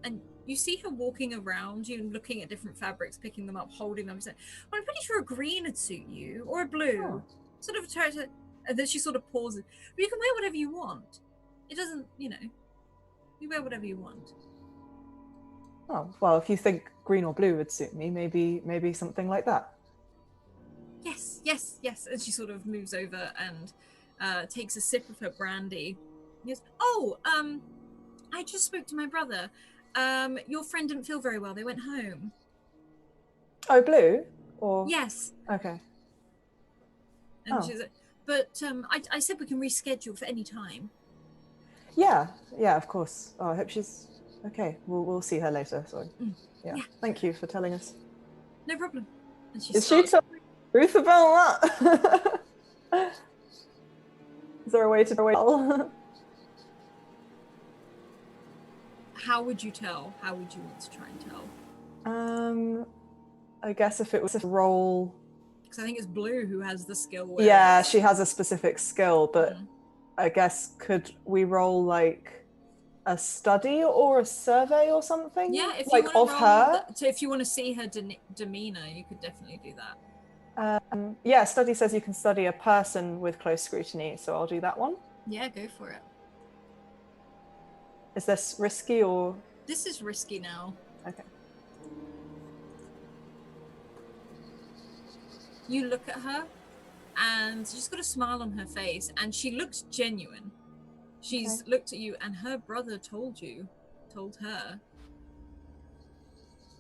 And you see her walking around you and looking at different fabrics, picking them up, holding them, saying, well, I'm pretty sure a green would suit you, or a blue. Sort of a character. And then she sort of pauses. But you can wear whatever you want. It doesn't, you wear whatever you want. Oh, well, if you think green or blue would suit me, maybe something like that. Yes. And she sort of moves over and takes a sip of her brandy. Yes. Oh, I just spoke to my brother. Your friend didn't feel very well. They went home. Oh, blue? Or yes. Okay. And she's like, but I said we can reschedule for any time. Yeah, of course. Oh, I hope she's okay. We'll see her later. Sorry. Yeah. Thank you for telling us. No problem. And she Is she telling Ruth about that? Is there a way to tell? How would you tell? How would you want to try and tell? I guess if it was a roll. Because I think it's Blue who has the skill. Yeah, she has a specific skill, but I guess could we roll like a study or a survey or something? Yeah, if like you of her. So if you want to see her demeanor, you could definitely do that. Yeah, study says you can study a person with close scrutiny, so I'll do that one. Yeah, go for it. Is this risky or? This is risky now. Okay. You look at her, and she's got a smile on her face, and she looks genuine. She's looked at you, and her brother told her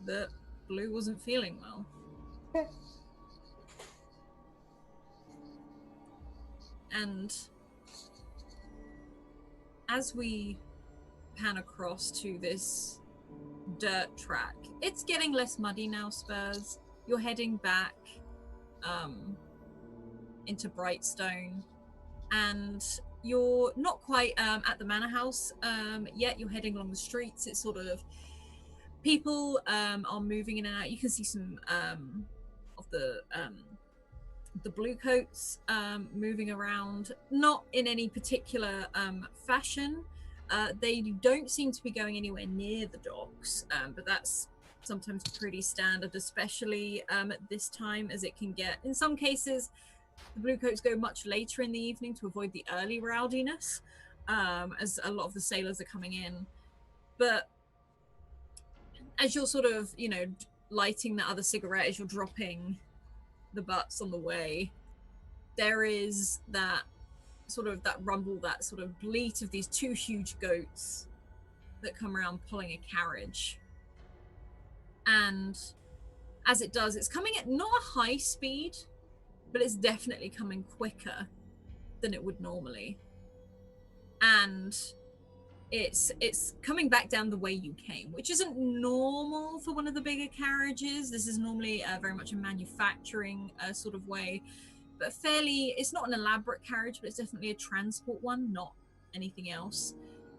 that Blue wasn't feeling well. Okay. And as we pan across to this dirt track, it's getting less muddy now, Spurs. You're heading back into Brightstone, and you're not quite at the manor house yet. You're heading along the streets. It's sort of people are moving in and out. You can see some of the blue coats moving around, not in any particular fashion. They don't seem to be going anywhere near the docks, but that's sometimes pretty standard, especially at this time, as it can get. In some cases, the blue coats go much later in the evening to avoid the early rowdiness, as a lot of the sailors are coming in. But as you're sort of, lighting that other cigarette, as you're dropping the butts on the way, there is that sort of that rumble, that sort of bleat of these two huge goats that come around pulling a carriage. And as it does, it's coming at not a high speed, but it's definitely coming quicker than it would normally. And it's coming back down the way you came, which isn't normal for one of the bigger carriages. This is normally very much a manufacturing sort of way, but it's not an elaborate carriage, but it's definitely a transport one, not anything else.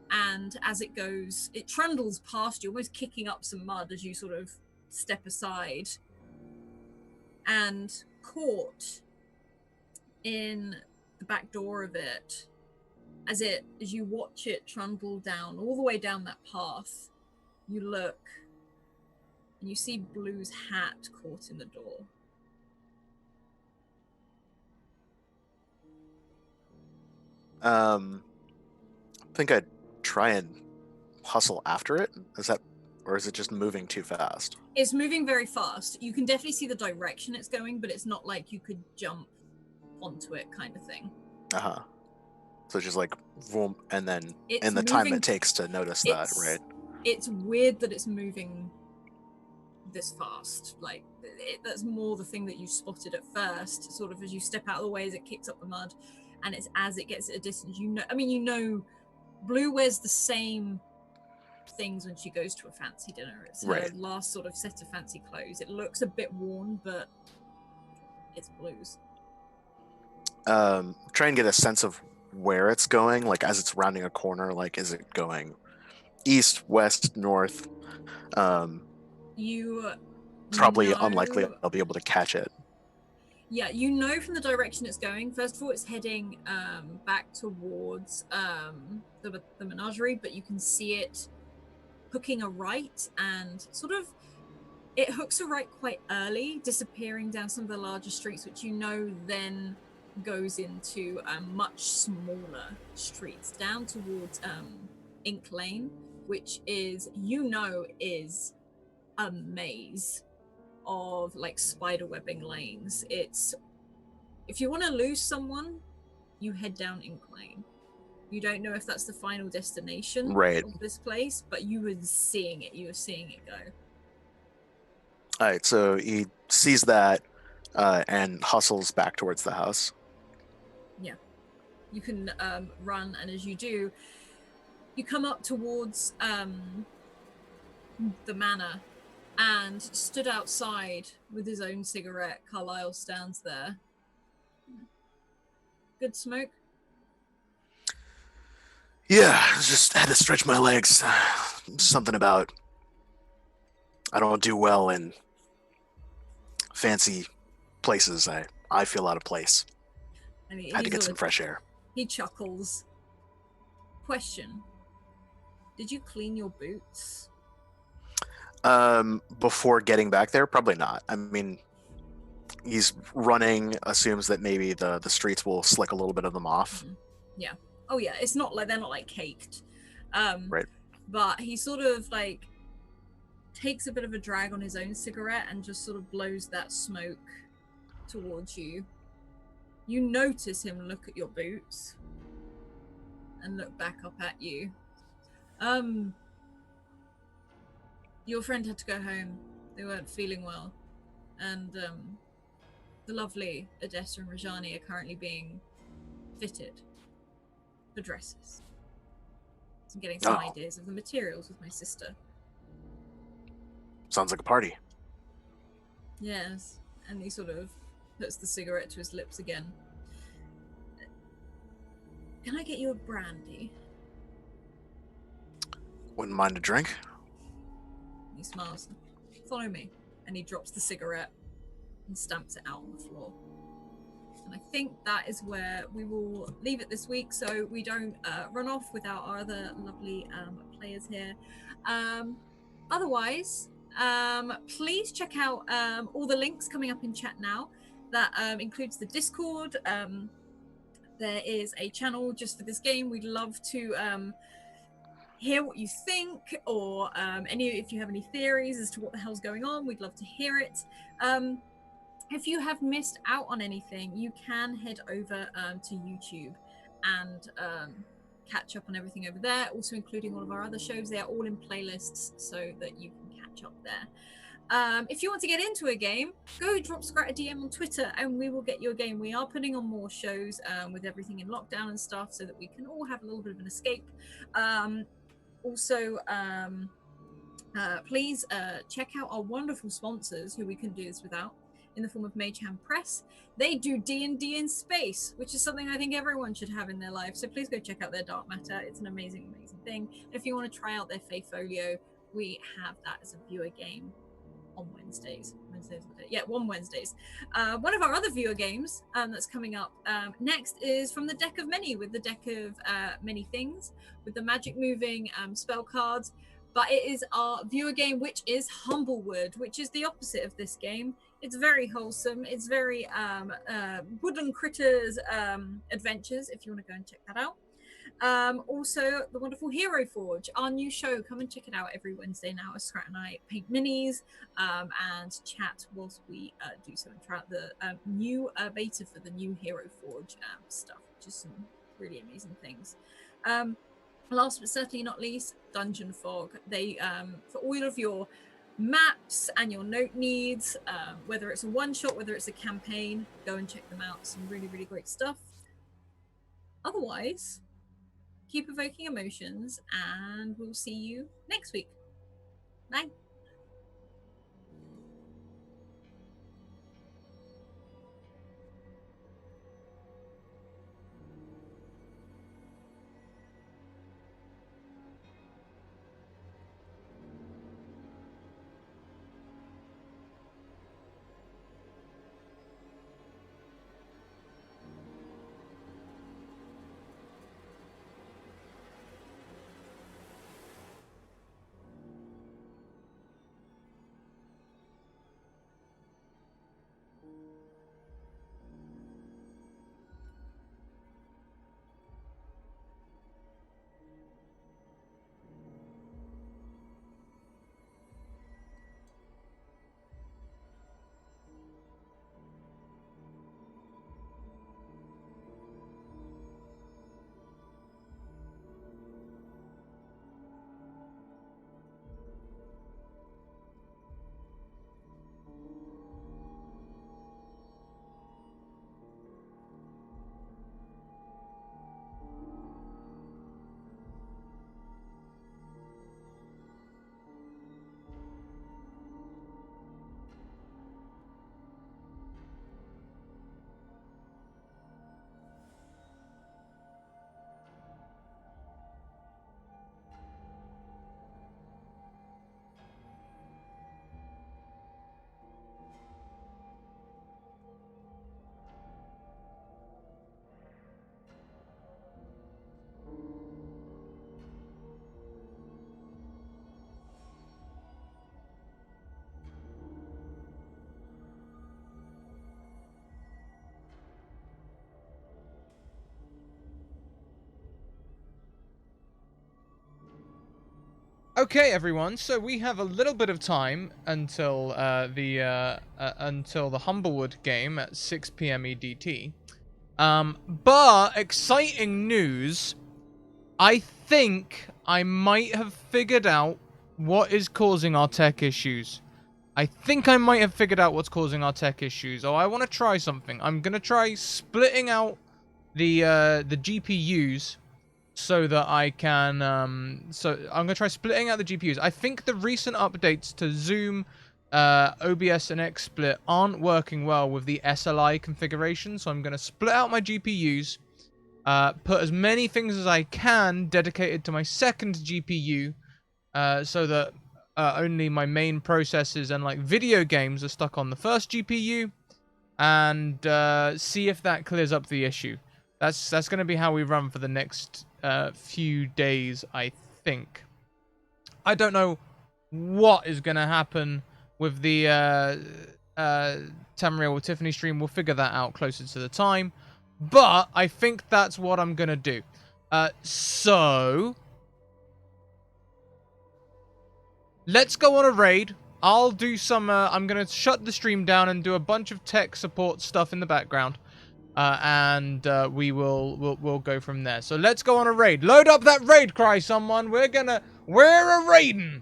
And as it goes, it trundles past you, almost kicking up some mud as you sort of step aside, and caught in the back door of it, as you watch it trundle down all the way down that path, you look and you see Blue's hat caught in the door. I think I'd try and hustle after it. Or is it just moving too fast? It's moving very fast. You can definitely see the direction it's going, but it's not like you could jump onto it kind of thing. Uh-huh. So just like vroom, and then in the time it takes to notice that, right? It's weird that it's moving this fast. Like, that's more the thing that you spotted at first, sort of as you step out of the way, as it kicks up the mud, and it's as it gets at a distance, Blue wears the same things when she goes to a fancy dinner. It's her last sort of set of fancy clothes. It looks a bit worn, but it's Blue's. Try and get a sense of where it's going, like as it's rounding a corner. Like, is it going east, west, north? Probably unlikely I'll be able to catch it. Yeah, from the direction it's going. First of all, it's heading back towards the menagerie, but you can see it hooking a right, and sort of it hooks a right quite early, disappearing down some of the larger streets, which then goes into much smaller streets down towards Ink Lane, which is a maze of like spider webbing lanes. If you want to lose someone, you head down Ink Lane. You don't know if that's the final destination of this place, but you were seeing it go. All right, so he sees that and hustles back towards the house. Yeah, you can run, and as you do, you come up towards the manor, and stood outside with his own cigarette, Carlisle stands there. Good smoke? Yeah, just had to stretch my legs. Something about I don't do well in fancy places. I feel out of place. Had to get some fresh air. He chuckles. Question. Did you clean your boots? Before getting back there, probably not. I mean, he's running, assumes that maybe the streets will slick a little bit of them off. Mm-hmm. Yeah. Oh yeah, it's not like they're not like caked. Right. But he sort of like takes a bit of a drag on his own cigarette and just sort of blows that smoke towards you. You notice him look at your boots and look back up at you. Your friend had to go home. They weren't feeling well. And the lovely Odessa and Rajani are currently being fitted for dresses. I'm getting some ideas of the materials with my sister. Sounds like a party. Yes. And he sort of puts the cigarette to his lips again. Can I get you a brandy? Wouldn't mind a drink. He smiles. Follow me. And he drops the cigarette and stamps it out on the floor. And I think that is where we will leave it this week, so we don't run off without our other lovely players here. Otherwise, please check out all the links coming up in chat now. That includes the Discord. There is a channel just for this game. We'd love to hear what you think, or if you have any theories as to what the hell's going on, we'd love to hear it. if you have missed out on anything, you can head over to YouTube and catch up on everything over there, also including all of our other shows. They are all in playlists so that you can catch up there. If you want to get into a game, go drop Scrat a DM on Twitter and we will get you a game. We are putting on more shows with everything in lockdown and stuff so that we can all have a little bit of an escape. Please check out our wonderful sponsors who we couldn't do this without, in the form of Mage Hand Press. They do D&D in space, which is something I think everyone should have in their life. So please go check out their Dark Matter. It's an amazing, amazing thing. And if you want to try out their Fae Folio, we have that as a viewer game on Wednesdays. One Wednesdays. One of our other viewer games that's coming up next is from the Deck of Many, with the Deck of Many Things, with the magic moving spell cards. But it is our viewer game, which is Humblewood, which is the opposite of this game. It's very wholesome. It's very woodland critters adventures, if you want to go and check that out. Also, the wonderful Hero Forge, our new show. Come and check it out every Wednesday now, as Scrat and I paint minis and chat whilst we do so and try out the new beta for the new Hero Forge stuff, which is some really amazing things. Last but certainly not least, Dungeon Fog. They for all of your maps and your note needs, whether it's a one-shot, whether it's a campaign, go and check them out. Some really, really great stuff. Otherwise, keep evoking emotions, and we'll see you next week. Bye. Okay, everyone. So we have a little bit of time until the Humblewood game at 6 p.m. EDT. But exciting news! I think I might have figured out what is causing our tech issues. I think I might have figured out what's causing our tech issues. Oh, I want to try something. I'm gonna try splitting out the GPUs. So that I can, so I'm going to try splitting out the GPUs. I think the recent updates to Zoom, OBS, and XSplit aren't working well with the SLI configuration. So I'm going to split out my GPUs, put as many things as I can dedicated to my second GPU, so that only my main processors and like video games are stuck on the first GPU, and see if that clears up the issue. That's going to be how we run for the next few days, I think. I don't know what is going to happen with the Tamriel with Tiffany stream. We'll figure that out closer to the time. But I think that's what I'm going to do. So let's go on a raid I'll do some. I'm gonna shut the stream down and do a bunch of tech support stuff in the background, and we'll go from there. So let's go on a raid. Load up that raid cry, someone. We're a raiding.